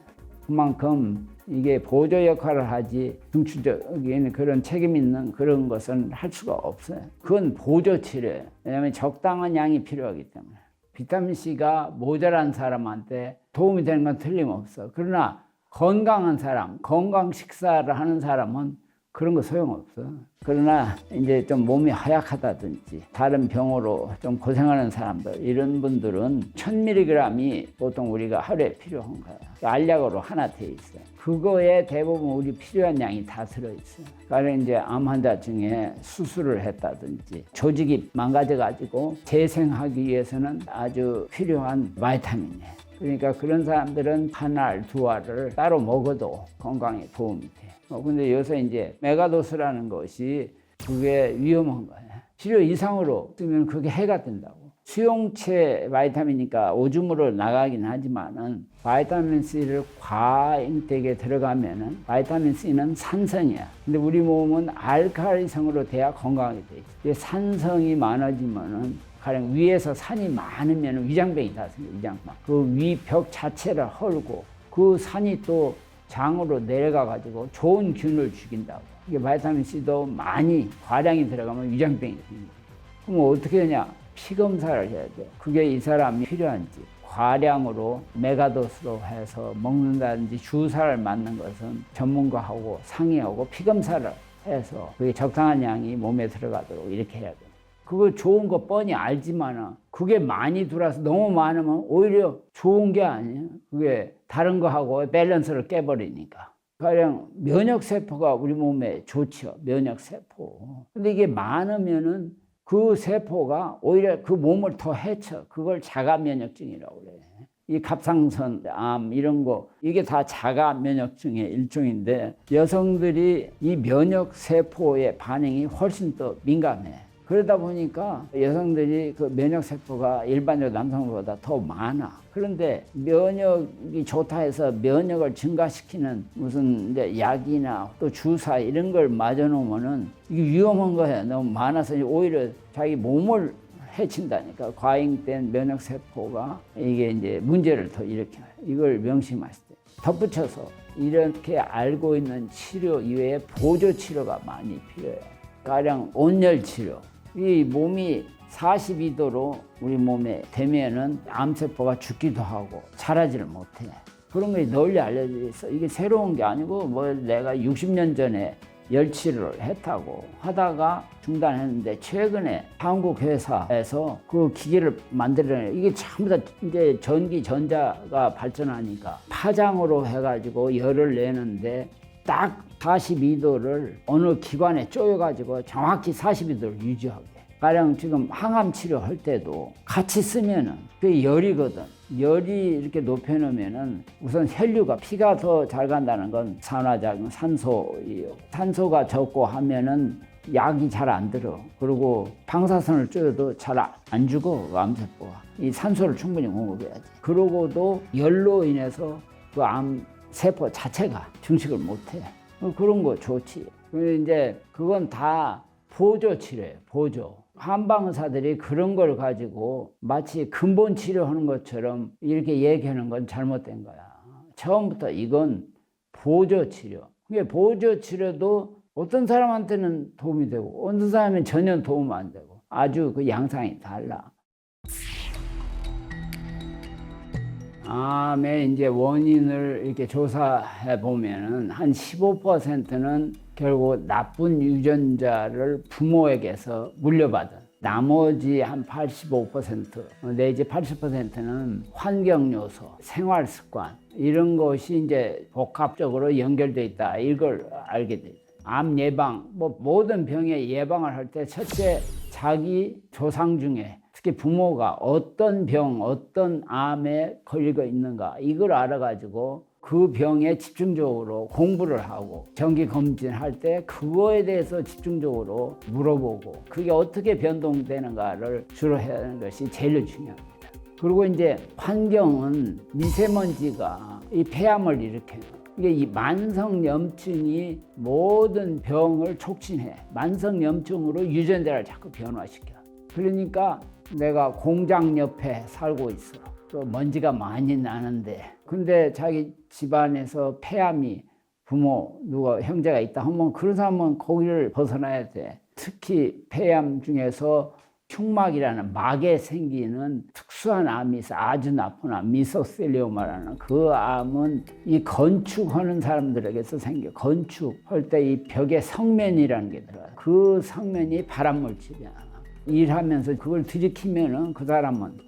그만큼 이게 보조 역할을 하지 중추적인 그런 책임 있는 그런 것은 할 수가 없어요. 그건 보조 치료예요. 왜냐하면 적당한 양이 필요하기 때문에. 비타민C가 모자란 사람한테 도움이 되는 건 틀림없어. 그러나 건강한 사람, 건강 식사를 하는 사람은 그런 거 소용없어. 그러나 이제 좀 몸이 허약하다든지 다른 병으로 좀 고생하는 사람들 이런 분들은 1000mg이 보통 우리가 하루에 필요한 거야. 알약으로 하나 돼 있어요. 그거에 대부분 우리 필요한 양이 다 들어있어요. 그러니까 이제 암 환자 중에 수술을 했다든지 조직이 망가져가지고 재생하기 위해서는 아주 필요한 바이타민이에요. 그러니까 그런 사람들은 한 알, 두 알을 따로 먹어도 건강에 도움이 돼. 근데 요새 이제 메가도스라는 것이 그게 위험한 거예요. 필요 이상으로 쓰면 그게 해가 된다고. 수용체 바이타민이니까 오줌으로 나가긴 하지만은 바이타민 C를 과잉되게 들어가면은 바이타민 C는 산성이야. 근데 우리 몸은 알칼리성으로 돼야 건강하게 돼 있어. 산성이 많아지면은 가령 위에서 산이 많으면 위장병이 다 생겨, 위장병. 그 위벽 자체를 헐고 그 산이 또 장으로 내려가가지고 좋은 균을 죽인다고. 이게 바이타민 C도 많이 과량이 들어가면 위장병이 생겨. 그럼 어떻게 하냐? 피 검사를 해야 돼. 그게 이 사람이 필요한지. 과량으로 메가도스로 해서 먹는다든지 주사를 맞는 것은 전문가하고 상의하고 피 검사를 해서 그게 적당한 양이 몸에 들어가도록 이렇게 해야 돼. 그거 좋은 거 뻔히 알지만은 그게 많이 들어와서 너무 많으면 오히려 좋은 게 아니에요. 그게 다른 거하고 밸런스를 깨버리니까. 가령 면역세포가 우리 몸에 좋죠. 면역세포. 근데 이게 많으면은 그 세포가 오히려 그 몸을 더 해쳐. 그걸 자가면역증이라고 그래. 이 갑상선, 암 이런 거 이게 다 자가면역증의 일종인데 여성들이 이 면역세포의 반응이 훨씬 더 민감해. 그러다 보니까 여성들이 그 면역세포가 일반적 남성보다 더 많아. 그런데 면역이 좋다 해서 면역을 증가시키는 무슨 이제 약이나 또 주사 이런 걸 맞아놓으면은 이게 위험한 거야. 너무 많아서 오히려 자기 몸을 해친다니까. 과잉된 면역세포가 이게 이제 문제를 더 일으켜요. 이걸 명심하실 때. 덧붙여서 이렇게 알고 있는 치료 이외에 보조 치료가 많이 필요해요. 가령 온열 치료. 이 몸이 42도로 우리 몸에 되면은 암세포가 죽기도 하고 자라지를 못해. 그런 게 널리 알려져 있어. 이게 새로운 게 아니고 뭐 내가 60년 전에 열치를 했다고 하다가 중단했는데 최근에 한국 회사에서 그 기계를 만들어내요. 이게 전부 다 이제 전기 전자가 발전하니까 파장으로 해가지고 열을 내는데 딱 42도를 어느 기관에 쪼여가지고 정확히 42도를 유지하게. 가령 지금 항암 치료할 때도 같이 쓰면은 그게 열이거든. 열이 이렇게 높여놓으면은 우선 혈류가 피가 더 잘 간다는 건 산화작용 산소예요. 산소가 적고 하면은 약이 잘 안 들어. 그리고 방사선을 쬐어도 잘 안 죽어. 암세포가. 이 산소를 충분히 공급해야지. 그러고도 열로 인해서 그 암 세포 자체가 증식을 못해. 그런 거 좋지. 근데 이제 그건 다 보조 치료예요. 보조. 한방의사들이 그런 걸 가지고 마치 근본 치료하는 것처럼 이렇게 얘기하는 건 잘못된 거야. 처음부터 이건 보조 치료. 그게 보조 치료도 어떤 사람한테는 도움이 되고 어떤 사람은 전혀 도움 안 되고 아주 그 양상이 달라. 암의 이제 원인을 이렇게 조사해 보면은 한 15%는 결국 나쁜 유전자를 부모에게서 물려받은, 나머지 한 85% 내지 80%는 환경 요소, 생활 습관 이런 것이 이제 복합적으로 연결돼 있다. 이걸 알게 돼. 암 예방, 모든 병의 예방을 할 때 첫째 자기 조상 중에 특히 부모가 어떤 병, 어떤 암에 걸리고 있는가 이걸 알아가지고 그 병에 집중적으로 공부를 하고 정기검진할 때 그거에 대해서 집중적으로 물어보고 그게 어떻게 변동되는가를 주로 해야 하는 것이 제일 중요합니다. 그리고 이제 환경은 미세먼지가 이 폐암을 일으켜요. 이게 이 만성염증이 모든 병을 촉진해. 만성염증으로 유전자를 자꾸 변화시켜. 그러니까 내가 공장 옆에 살고 있어. 또 먼지가 많이 나는데 근데 자기 집안에서 폐암이 부모 누가 형제가 있다 하면 그런 사람은 거기를 벗어나야 돼. 특히 폐암 중에서 흉막이라는 막에 생기는 특수한 암이 있어. 아주 나쁜 암, 미소셀리오마라는 그 암은 이 건축하는 사람들에게서 생겨. 건축할 때 이 벽에 성면이라는 게 들어가요. 그 성면이 발암물질이야. 일하면서 그걸 들이키면은 그 사람은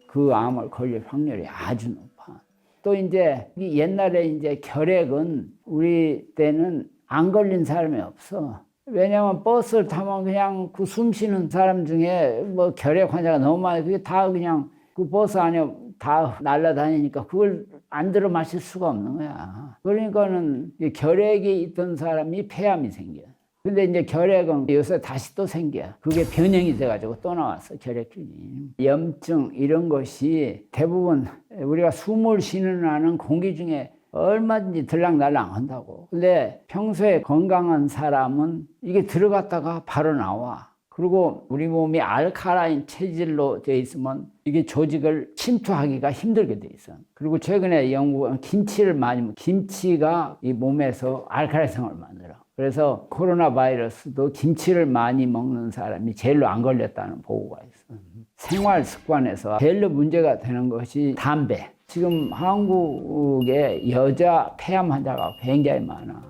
그 암을 걸릴 확률이 아주 높아. 또 이제 옛날에 이제 결핵은 우리 때는 안 걸린 사람이 없어. 왜냐면 버스를 타면 그냥 그 숨 쉬는 사람 중에 뭐 결핵 환자가 너무 많아요. 그게 다 그냥 그 버스 안에 다 날아다니니까 그걸 안 들어 마실 수가 없는 거야. 그러니까는 결핵이 있던 사람이 폐암이 생겨. 근데 이제 결핵은 요새 다시 또 생겨. 그게 변형이 돼가지고 또 나왔어, 결핵균이. 염증 이런 것이 대부분 우리가 숨을 쉬는 하는 공기 중에 얼마든지 들락날락 한다고. 근데 평소에 건강한 사람은 이게 들어갔다가 바로 나와. 그리고 우리 몸이 알카라인 체질로 되어 있으면 이게 조직을 침투하기가 힘들게 돼 있어. 그리고 최근에 연구는 김치를 많이 먹으면 김치가 이 몸에서 알카라성을 만들어. 그래서 코로나 바이러스도 김치를 많이 먹는 사람이 제일로 안 걸렸다는 보고가 있어. 생활 습관에서 제일로 문제가 되는 것이 담배. 지금 한국의 여자 폐암 환자가 굉장히 많아.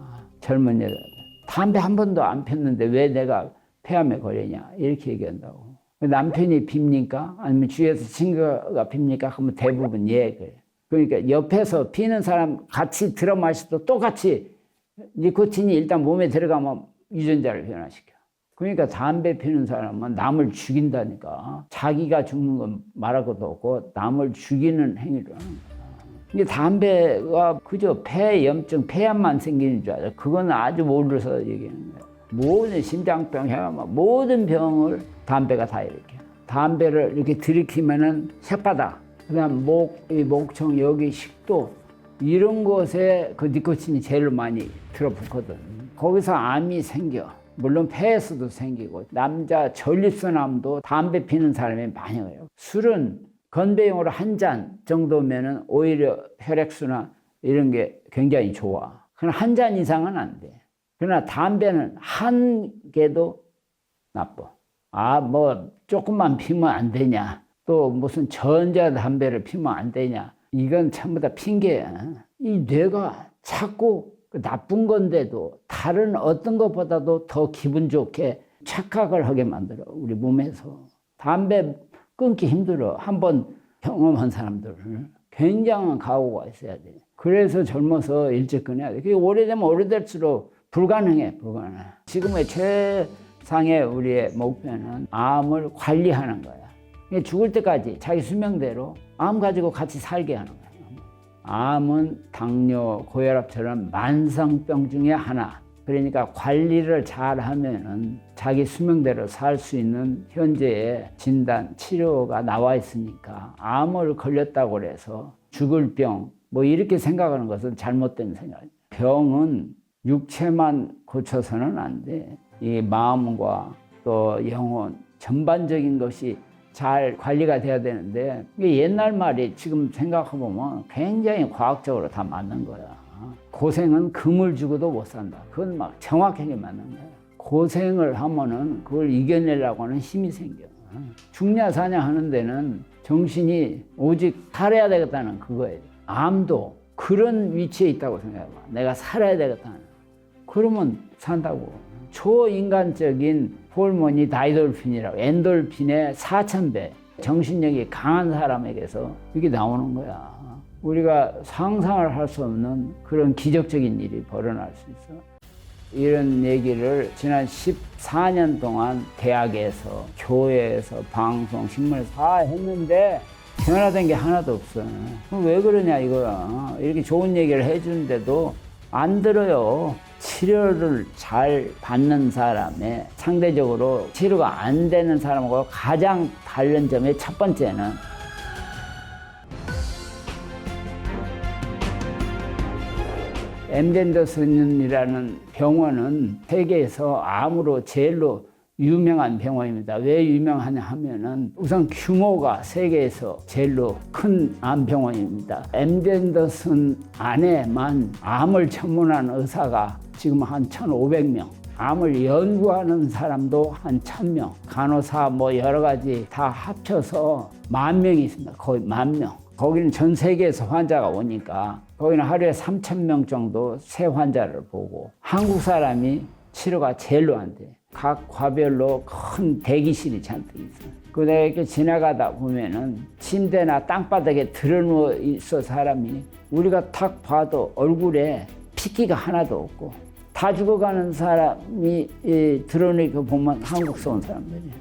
젊은 여자들. 담배 한 번도 안 폈는데 왜 내가 폐암에 걸리냐 이렇게 얘기한다고. 남편이 핍니까? 아니면 주위에서 친구가 핍니까? 그러면 대부분 예 그래. 그러니까 옆에서 피는 사람 같이 들어 마셔도 똑같이 니코틴이 일단 몸에 들어가면 유전자를 변화시켜. 그러니까 담배 피는 사람은 남을 죽인다니까. 자기가 죽는 건 말할 것도 없고 남을 죽이는 행위를 하는 거야. 이게 담배가 그저 폐염증, 폐암만 생기는 줄 알아. 그건 아주 모르서 얘기하는 거야. 모든 심장병, 혈압, 모든 병을 담배가 다 일으켜. 담배를 이렇게 들이키면은 혓바닥, 그다음 목, 이 목청, 여기 식도 이런 곳에 그 니코틴이 제일 많이 들어붙거든. 거기서 암이 생겨. 물론 폐에서도 생기고 남자 전립선암도 담배 피는 사람이 많이 해요. 술은 건배용으로 한 잔 정도면은 오히려 혈액순환 이런 게 굉장히 좋아. 그러나 한 잔 이상은 안 돼. 그러나 담배는 한 개도 나빠. 뭐 조금만 피면 안 되냐. 또 무슨 전자담배를 피면 안 되냐. 이건 전부 다 핑계야. 이 뇌가 자꾸 그 나쁜 건데도 다른 어떤 것보다도 더 기분 좋게 착각을 하게 만들어. 우리 몸에서. 담배 끊기 힘들어. 한번 경험한 사람들은 굉장한 각오가 있어야 돼. 그래서 젊어서 일찍 끊어야 돼. 그게 오래되면 오래될수록 불가능해. 지금의 최상의 우리의 목표는 암을 관리하는 거야. 죽을 때까지 자기 수명대로 암 가지고 같이 살게 하는 거야. 암은 당뇨, 고혈압처럼 만성병 중에 하나. 그러니까 관리를 잘 하면은 자기 수명대로 살 수 있는 현재의 진단, 치료가 나와 있으니까 암을 걸렸다고 해서 죽을 병, 뭐 이렇게 생각하는 것은 잘못된 생각이에요. 병은 육체만 고쳐서는 안 돼. 이 마음과 또 영혼, 전반적인 것이 잘 관리가 돼야 되는데 이게 옛날 말이 지금 생각해보면 굉장히 과학적으로 다 맞는 거야. 고생은 금을 주고도 못 산다. 그건 막 정확하게 맞는 거야. 고생을 하면은 그걸 이겨내려고 하는 힘이 생겨. 죽냐 사냐 하는 데는 정신이 오직 살아야 되겠다는 그거예요. 암도 그런 위치에 있다고 생각해봐. 내가 살아야 되겠다는. 그러면 산다고. 초인간적인 호르몬이 다이돌핀이라고, 엔돌핀의 4,000배. 정신력이 강한 사람에게서 이게 나오는 거야. 우리가 상상을 할 수 없는 그런 기적적인 일이 벌어날 수 있어. 이런 얘기를 지난 14년 동안 대학에서, 교회에서, 방송, 신문에서 다 했는데 변화된 게 하나도 없어. 그럼 왜 그러냐 이거야. 이렇게 좋은 얘기를 해주는데도 안 들어요. 치료를 잘 받는 사람의 상대적으로 치료가 안 되는 사람하고 가장 다른 점의 첫 번째는 엠덴더슨이라는 병원은 세계에서 암으로 제일로 유명한 병원입니다. 왜 유명하냐 하면은 우선 규모가 세계에서 제일로 큰 암병원입니다. 엠덴더슨 안에만 암을 전문한 의사가 지금 한 1,500명, 암을 연구하는 사람도 한 1,000명, 간호사 뭐 여러 가지 다 합쳐서 10,000명이 있습니다. 거의 10,000명. 거기는 전 세계에서 환자가 오니까 거기는 하루에 3,000명 정도 새 환자를 보고 한국 사람이 치료가 제일로 안 돼. 각 과별로 큰 대기실이 잔뜩 있어. 그 내가 이렇게 지나가다 보면은 침대나 땅바닥에 드러누워 있어 사람이 우리가 탁 봐도 얼굴에 핏기가 하나도 없고 다 죽어가는 사람이 드러누워 보면 한국서 온 사람들이야.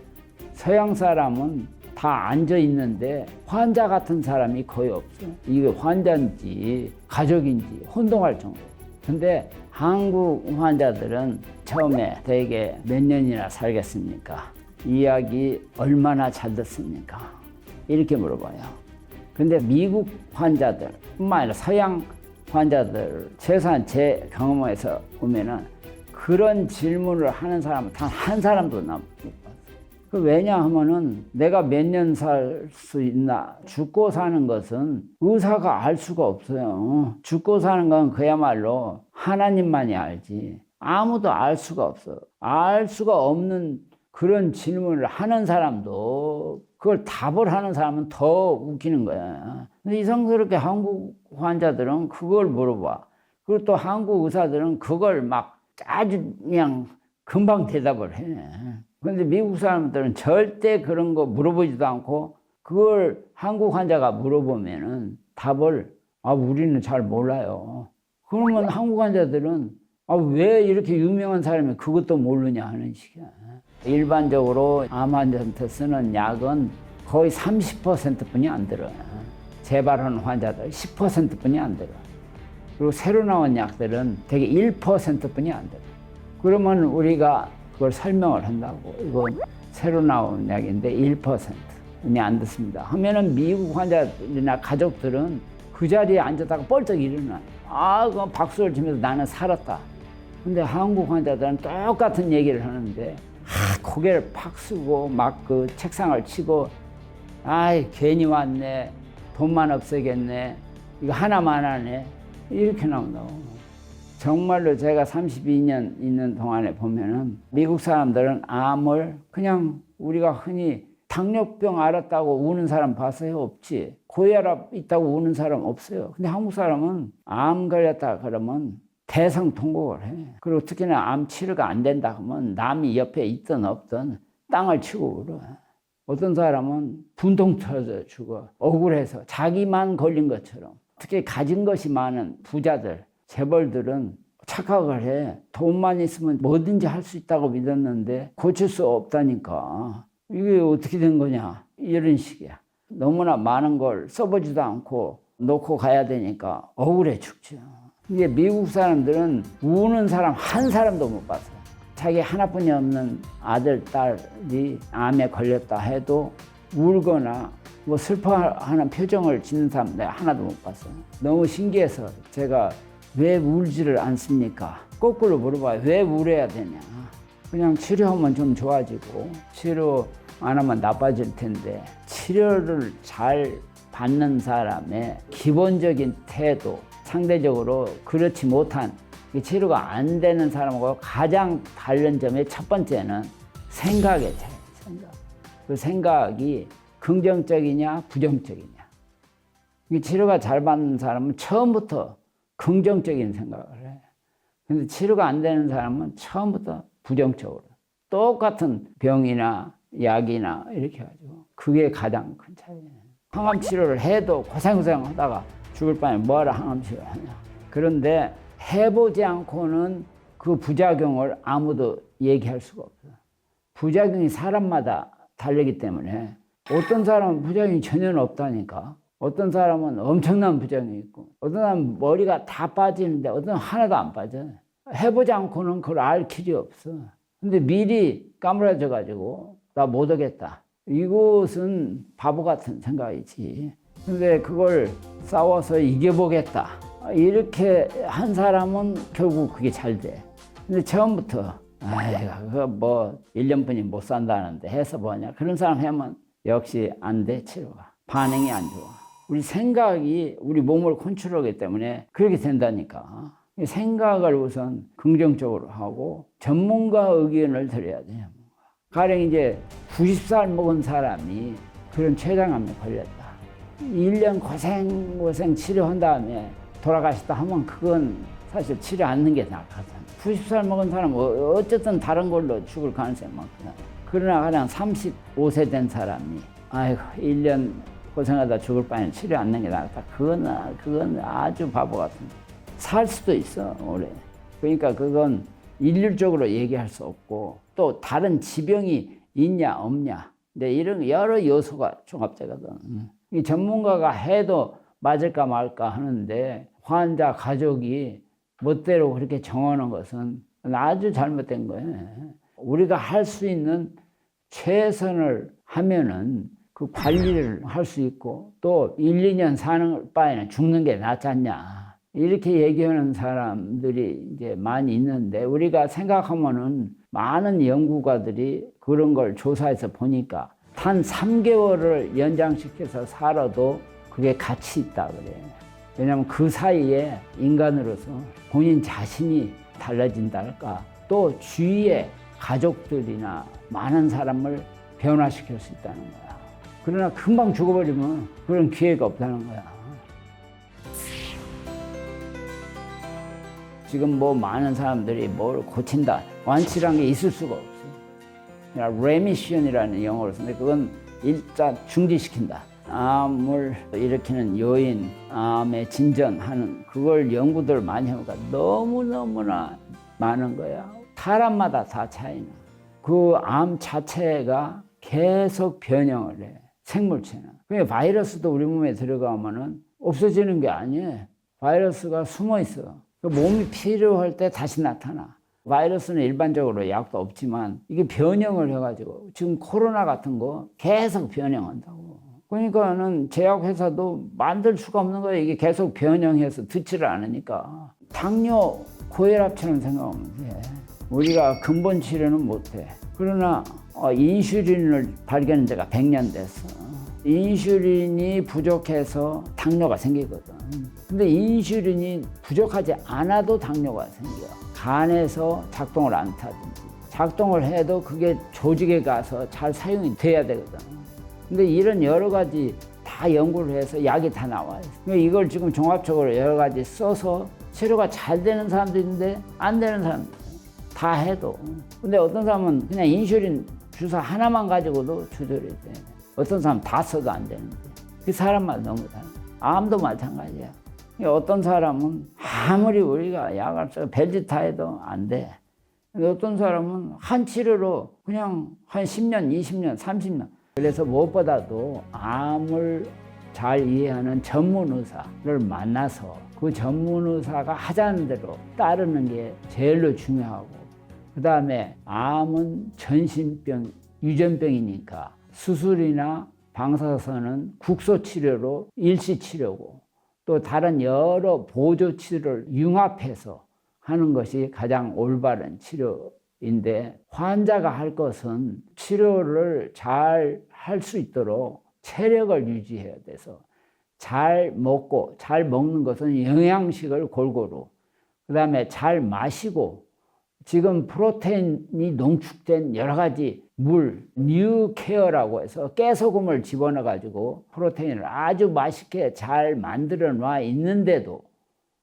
서양 사람은 다 앉아 있는데 환자 같은 사람이 거의 없어. 이게 환자인지 가족인지 혼동할 정도. 근데 한국 환자들은 처음에 대개 몇 년이나 살겠습니까? 이야기 얼마나 잘 듣습니까? 이렇게 물어봐요. 근데 미국 환자들 뿐만 아니라 서양 환자들 최소한 제 경험에서 보면은 그런 질문을 하는 사람은 단 한 사람도 못 봤어요. 왜냐하면은 내가 몇 년 살 수 있나? 죽고 사는 것은 의사가 알 수가 없어요. 죽고 사는 건 그야말로 하나님만이 알지. 아무도 알 수가 없어. 알 수가 없는 그런 질문을 하는 사람도 그걸 답을 하는 사람은 더 웃기는 거야. 근데 이상스럽게 한국 환자들은 그걸 물어봐. 그리고 또 한국 의사들은 그걸 막 아주 그냥 금방 대답을 해. 그런데 미국 사람들은 절대 그런 거 물어보지도 않고 그걸 한국 환자가 물어보면은 답을 우리는 잘 몰라요. 그러면 한국 환자들은 왜 이렇게 유명한 사람이 그것도 모르냐 하는 식이야. 일반적으로 암 환자한테 쓰는 약은 거의 30%뿐이 안 들어요. 재발하는 환자들 10%뿐이 안 들어요. 그리고 새로 나온 약들은 되게 1%뿐이 안 들어요. 그러면 우리가 그걸 설명을 한다고. 이건 새로 나온 약인데 1%는 안 듣습니다. 하면은 미국 환자들이나 가족들은 그 자리에 앉았다가 뻘떡 일어나요. 그건 박수를 치면서 나는 살았다. 근데 한국 환자들은 똑같은 얘기를 하는데 고개를 팍 쓰고 막 그 책상을 치고 괜히 왔네. 돈만 없애겠네. 이거 하나만 하네. 이렇게 나온다고. 정말로 제가 32년 있는 동안에 보면은 미국 사람들은 암을 그냥 우리가 흔히 당뇨병 알았다고 우는 사람 봤어요? 없지. 고혈압 있다고 우는 사람 없어요. 근데 한국 사람은 암 걸렸다 그러면 대성통곡을 해. 그리고 특히나 암 치료가 안 된다 하면 남이 옆에 있든 없든 땅을 치고 울어. 어떤 사람은 분통 터져 죽어. 억울해서 자기만 걸린 것처럼. 특히 가진 것이 많은 부자들, 재벌들은 착각을 해. 돈만 있으면 뭐든지 할 수 있다고 믿었는데 고칠 수 없다니까. 이게 어떻게 된 거냐. 이런 식이야. 너무나 많은 걸 써보지도 않고 놓고 가야 되니까 억울해 죽죠. 이게 미국 사람들은 우는 사람 한 사람도 못 봤어. 자기 하나뿐이 없는 아들, 딸이 암에 걸렸다 해도 울거나 뭐 슬퍼하는 표정을 짓는 사람 내가 하나도 못 봤어. 너무 신기해서 제가 왜 울지를 않습니까? 거꾸로 물어봐요. 왜 울어야 되냐? 그냥 치료하면 좀 좋아지고 치료 안 하면 나빠질 텐데 치료를 잘 받는 사람의 기본적인 태도, 상대적으로 그렇지 못한 치료가 안 되는 사람하고 가장 다른 점의 첫 번째는 생각의 차이. 생각. 그 생각이 긍정적이냐 부정적이냐. 치료가 잘 받는 사람은 처음부터 긍정적인 생각을 해. 근데 치료가 안 되는 사람은 처음부터 부정적으로. 똑같은 병이나 약이나 이렇게 가지고 그게 가장 큰 차이예요. 항암 치료를 해도 고생하다가 죽을 바에 뭐하러 항암 치료를 하냐. 그런데 해보지 않고는 그 부작용을 아무도 얘기할 수가 없어요. 부작용이 사람마다 다르기 때문에 어떤 사람은 부작용이 전혀 없다니까. 어떤 사람은 엄청난 부작용이 있고 어떤 사람은 머리가 다 빠지는데 어떤 사람은 하나도 안 빠져. 해보지 않고는 그걸 알 길이 없어. 근데 미리 까무라져 가지고 나 못 오겠다. 이것은 바보 같은 생각이지. 근데 그걸 싸워서 이겨보겠다. 이렇게 한 사람은 결국 그게 잘 돼. 근데 처음부터 그거 뭐 1년뿐이 못 산다는데 해서 뭐냐. 그런 사람 하면 역시 안 돼, 치료가. 반응이 안 좋아. 우리 생각이 우리 몸을 컨트롤하기 때문에 그렇게 된다니까. 생각을 우선 긍정적으로 하고 전문가 의견을 들어야 돼요. 가령 이제 90살 먹은 사람이 그런 췌장암에 걸렸다. 1년 고생 치료한 다음에 돌아가셨다 하면 그건 사실 치료 않는 게 낫거든. 90살 먹은 사람은 어쨌든 다른 걸로 죽을 가능성이 많거든. 그러나 그냥 35세 된 사람이 아이고 1년 고생하다 죽을 바에는 치료 않는 게 낫다. 그건 아주 바보 같은데. 살 수도 있어 오래. 그러니까 그건 일률적으로 얘기할 수 없고 또 다른 지병이 있냐 없냐. 근데 이런 여러 요소가 종합되거든. 이 전문가가 해도 맞을까 말까 하는데 환자 가족이 멋대로 그렇게 정하는 것은 아주 잘못된 거예요. 우리가 할 수 있는 최선을 하면은 그 관리를 할 수 있고 또 1, 2년 사는 바에는 죽는 게 낫지 않냐. 이렇게 얘기하는 사람들이 이제 많이 있는데 우리가 생각하면은 많은 연구가들이 그런 걸 조사해서 보니까 단 3개월을 연장시켜서 살아도 그게 가치 있다 그래요. 왜냐하면 그 사이에 인간으로서 본인 자신이 달라진다 할까 또 주위의 가족들이나 많은 사람을 변화시킬 수 있다는 거야. 그러나 금방 죽어버리면 그런 기회가 없다는 거야. 지금 뭐 많은 사람들이 뭘 고친다. 완치라는 게 있을 수가 없어. 그냥 레미션이라는 영어로 쓰는데 그건 일단 중지시킨다. 암을 일으키는 요인, 암에 진전하는 그걸 연구들 많이 해보니까 너무너무나 많은 거야. 사람마다 다 차이나. 그 암 자체가 계속 변형을 해. 생물체는. 그러니까 바이러스도 우리 몸에 들어가면은 없어지는 게 아니에요. 바이러스가 숨어 있어. 몸이 필요할 때 다시 나타나. 바이러스는 일반적으로 약도 없지만 이게 변형을 해가지고 지금 코로나 같은 거 계속 변형한다고. 그러니까는 제약회사도 만들 수가 없는 거예요. 이게 계속 변형해서 듣지를 않으니까. 당뇨, 고혈압처럼 생각하면 돼. 우리가 근본 치료는 못해. 그러나 인슐린을 발견한 지가 100년 됐어. 인슐린이 부족해서 당뇨가 생기거든. 근데 인슐린이 부족하지 않아도 당뇨가 생겨. 간에서 작동을 안 타든지 작동을 해도 그게 조직에 가서 잘 사용이 돼야 되거든. 근데 이런 여러 가지 다 연구를 해서 약이 다 나와요. 그러니까 이걸 지금 종합적으로 여러 가지 써서 치료가 잘 되는 사람도 있는데 안 되는 사람도 있어요. 다 해도. 근데 어떤 사람은 그냥 인슐린 주사 하나만 가지고도 조절이 돼. 어떤 사람은 다 써도 안 되는데. 그 사람마다 너무 달라. 암도 마찬가지야. 어떤 사람은 아무리 우리가 약을 써 벨지타 해도 안 돼. 어떤 사람은 한 치료로 그냥 한 10년, 20년, 30년. 그래서 무엇보다도 암을 잘 이해하는 전문 의사를 만나서 그 전문 의사가 하자는 대로 따르는 게 제일로 중요하고, 그 다음에 암은 전신병, 유전병이니까 수술이나 방사선은 국소 치료로 일시 치료고, 또 다른 여러 보조 치료를 융합해서 하는 것이 가장 올바른 치료인데, 환자가 할 것은 치료를 잘 할 수 있도록 체력을 유지해야 돼서 잘 먹고, 잘 먹는 것은 영양식을 골고루, 그 다음에 잘 마시고, 지금 프로테인이 농축된 여러 가지 물, 뉴케어라고 해서 깨소금을 집어넣어 가지고 프로테인을 아주 맛있게 잘 만들어 놔 있는데도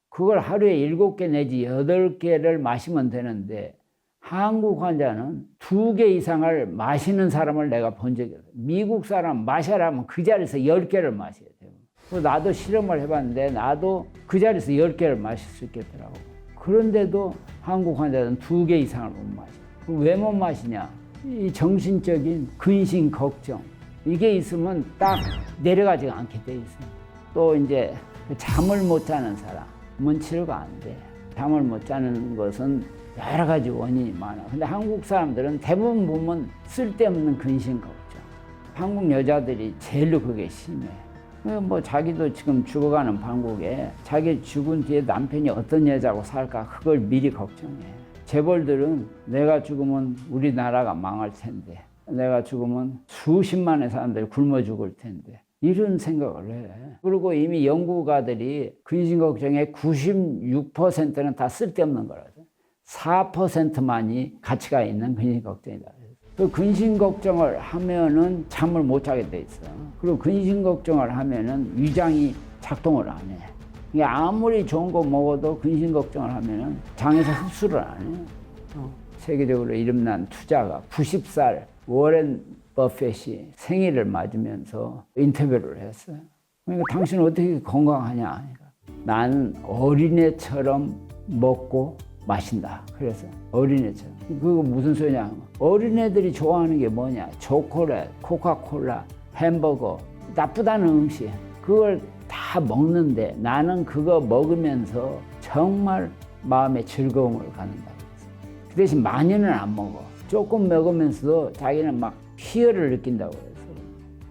그걸 하루에 7개 내지 8개를 마시면 되는데, 한국 환자는 2개 이상을 마시는 사람을 내가 본 적이 없어요. 미국 사람 마셔라면 그 자리에서 10개를 마셔야 돼요. 나도 실험을 해봤는데 나도 그 자리에서 10개를 마실 수 있겠더라고. 그런데도 한국 환자는 2개 이상을 못 마셔. 왜 못 마시냐? 이 정신적인 근심, 걱정. 이게 있으면 딱 내려가지가 않게 돼 있어요. 또 이제 잠을 못 자는 사람은 치료가 안 돼. 잠을 못 자는 것은 여러 가지 원인이 많아. 근데 한국 사람들은 대부분 보면 쓸데없는 근심, 걱정. 한국 여자들이 제일로 그게 심해. 뭐 자기도 지금 죽어가는 판국에 자기 죽은 뒤에 남편이 어떤 여자하고 살까 그걸 미리 걱정해. 재벌들은 내가 죽으면 우리나라가 망할 텐데, 내가 죽으면 수십만의 사람들이 굶어 죽을 텐데, 이런 생각을 해. 그리고 이미 연구가들이 근심 걱정의 96%는 다 쓸데없는 거라서 4%만이 가치가 있는 근심 걱정이다. 그 근심 걱정을 하면은 잠을 못 자게 돼 있어. 그리고 근심 걱정을 하면은 위장이 작동을 안 해. 이게 아무리 좋은 거 먹어도 근심 걱정을 하면은 장에서 흡수를 안 해. 세계적으로 이름난 투자가 90살 워렌 버핏이 생일을 맞으면서 인터뷰를 했어요. 그러니까 당신은 어떻게 건강하냐? 나는 어린애처럼 먹고 마신다. 그래서 어린애처럼. 그거 무슨 소리냐? 어린애들이 좋아하는 게 뭐냐? 초콜릿, 코카콜라, 햄버거, 나쁘다는 음식. 그걸 다 먹는데 나는 그거 먹으면서 정말 마음의 즐거움을 갖는다. 그 대신 많이는 안 먹어. 조금 먹으면서도 자기는 막 희열을 느낀다고 그래서.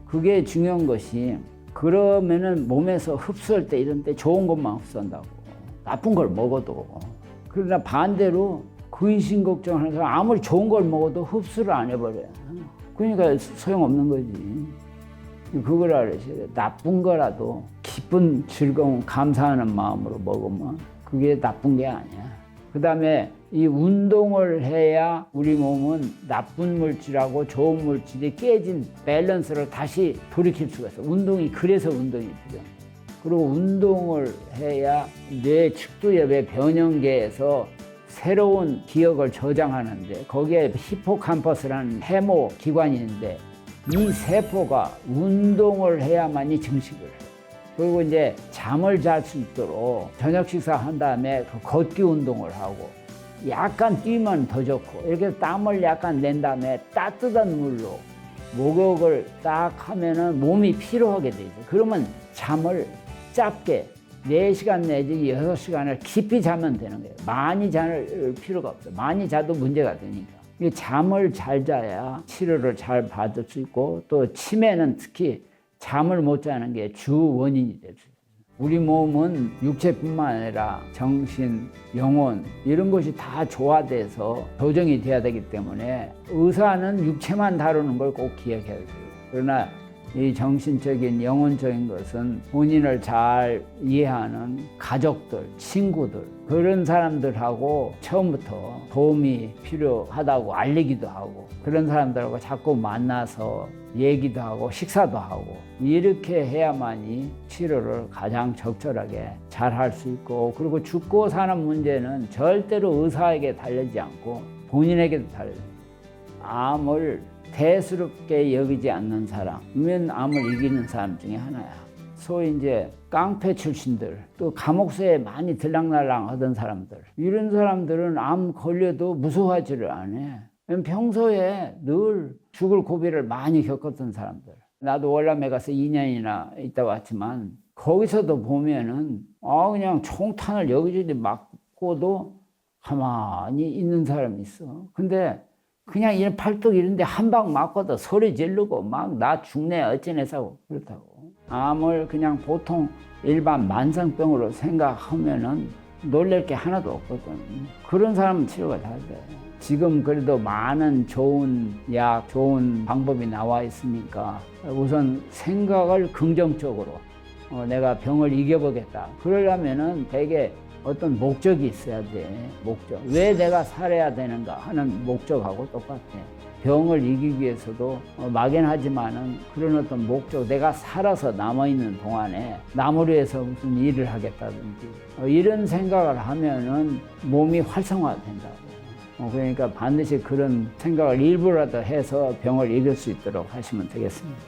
그게 중요한 것이, 그러면은 몸에서 흡수할 때 이런 때 좋은 것만 흡수한다고. 나쁜 걸 먹어도. 그러나 반대로 근심 걱정하는 사람 아무리 좋은 걸 먹어도 흡수를 안 해버려요. 그러니까 소용없는 거지. 그걸 알으셔야 돼. 나쁜 거라도 기쁜, 즐거운, 감사하는 마음으로 먹으면 그게 나쁜 게 아니야. 그 다음에 이 운동을 해야 우리 몸은 나쁜 물질하고 좋은 물질이 깨진 밸런스를 다시 돌이킬 수가 있어. 운동이, 그래서 운동이 필요해. 그리고 운동을 해야 뇌 측두엽의 변형계에서 새로운 기억을 저장하는데, 거기에 히포캄퍼스라는 해모 기관이 있는데, 이 세포가 운동을 해야만이 증식을 해요. 그리고 이제 잠을 잘 수 있도록 저녁 식사한 다음에 그 걷기 운동을 하고, 약간 뛰면 더 좋고, 이렇게 땀을 약간 낸 다음에 따뜻한 물로 목욕을 딱 하면은 몸이 피로하게 돼 있어요. 그러면 잠을 짧게 4시간 내지 6시간을 깊이 자면 되는 거예요. 많이 잘 필요가 없어요. 많이 자도 문제가 되니까. 잠을 잘 자야 치료를 잘 받을 수 있고, 또 치매는 특히 잠을 못 자는 게 주 원인이 될 수 있어요. 우리 몸은 육체뿐만 아니라 정신, 영혼 이런 것이 다 조화돼서 조정이 돼야 되기 때문에 의사는 육체만 다루는 걸 꼭 기억해야 돼요. 그러나 이 정신적인 영혼적인 것은 본인을 잘 이해하는 가족들, 친구들 그런 사람들하고 처음부터 도움이 필요하다고 알리기도 하고 그런 사람들하고 자꾸 만나서 얘기도 하고 식사도 하고 이렇게 해야만이 치료를 가장 적절하게 잘 할 수 있고 그리고 죽고 사는 문제는 절대로 의사에게 달리지 않고 본인에게도 달려요. 암을 대수롭게 여기지 않는 사람은 암을 이기는 사람 중에 하나야. 소위 이제 깡패 출신들 또 감옥서에 많이 들락날락 하던 사람들 이런 사람들은 암 걸려도 무서워하지를 않아. 평소에 늘 죽을 고비를 많이 겪었던 사람들. 나도 월남에 가서 2년이나 있다 왔지만 거기서도 보면은 그냥 총탄을 여기저기 맞고도 가만히 있는 사람이 있어. 근데 그냥 이런 팔뚝 이런데 한 방 맞고도 소리 지르고 막 나 죽네 어쩌네서 그렇다고. 암을 그냥 보통 일반 만성병으로 생각하면은 놀랄 게 하나도 없거든. 그런 사람은 치료가 잘 돼. 지금 그래도 많은 좋은 약, 좋은 방법이 나와 있으니까 우선 생각을 긍정적으로 내가 병을 이겨보겠다. 그러려면은 되게 어떤 목적이 있어야 돼. 목적. 왜 내가 살아야 되는가 하는 목적하고 똑같아. 병을 이기기 위해서도 막연하지만은 그런 어떤 목적, 내가 살아서 남아있는 동안에 남을 위해서 무슨 일을 하겠다든지 이런 생각을 하면은 몸이 활성화된다고. 그러니까 반드시 그런 생각을 일부라도 해서 병을 이길 수 있도록 하시면 되겠습니다.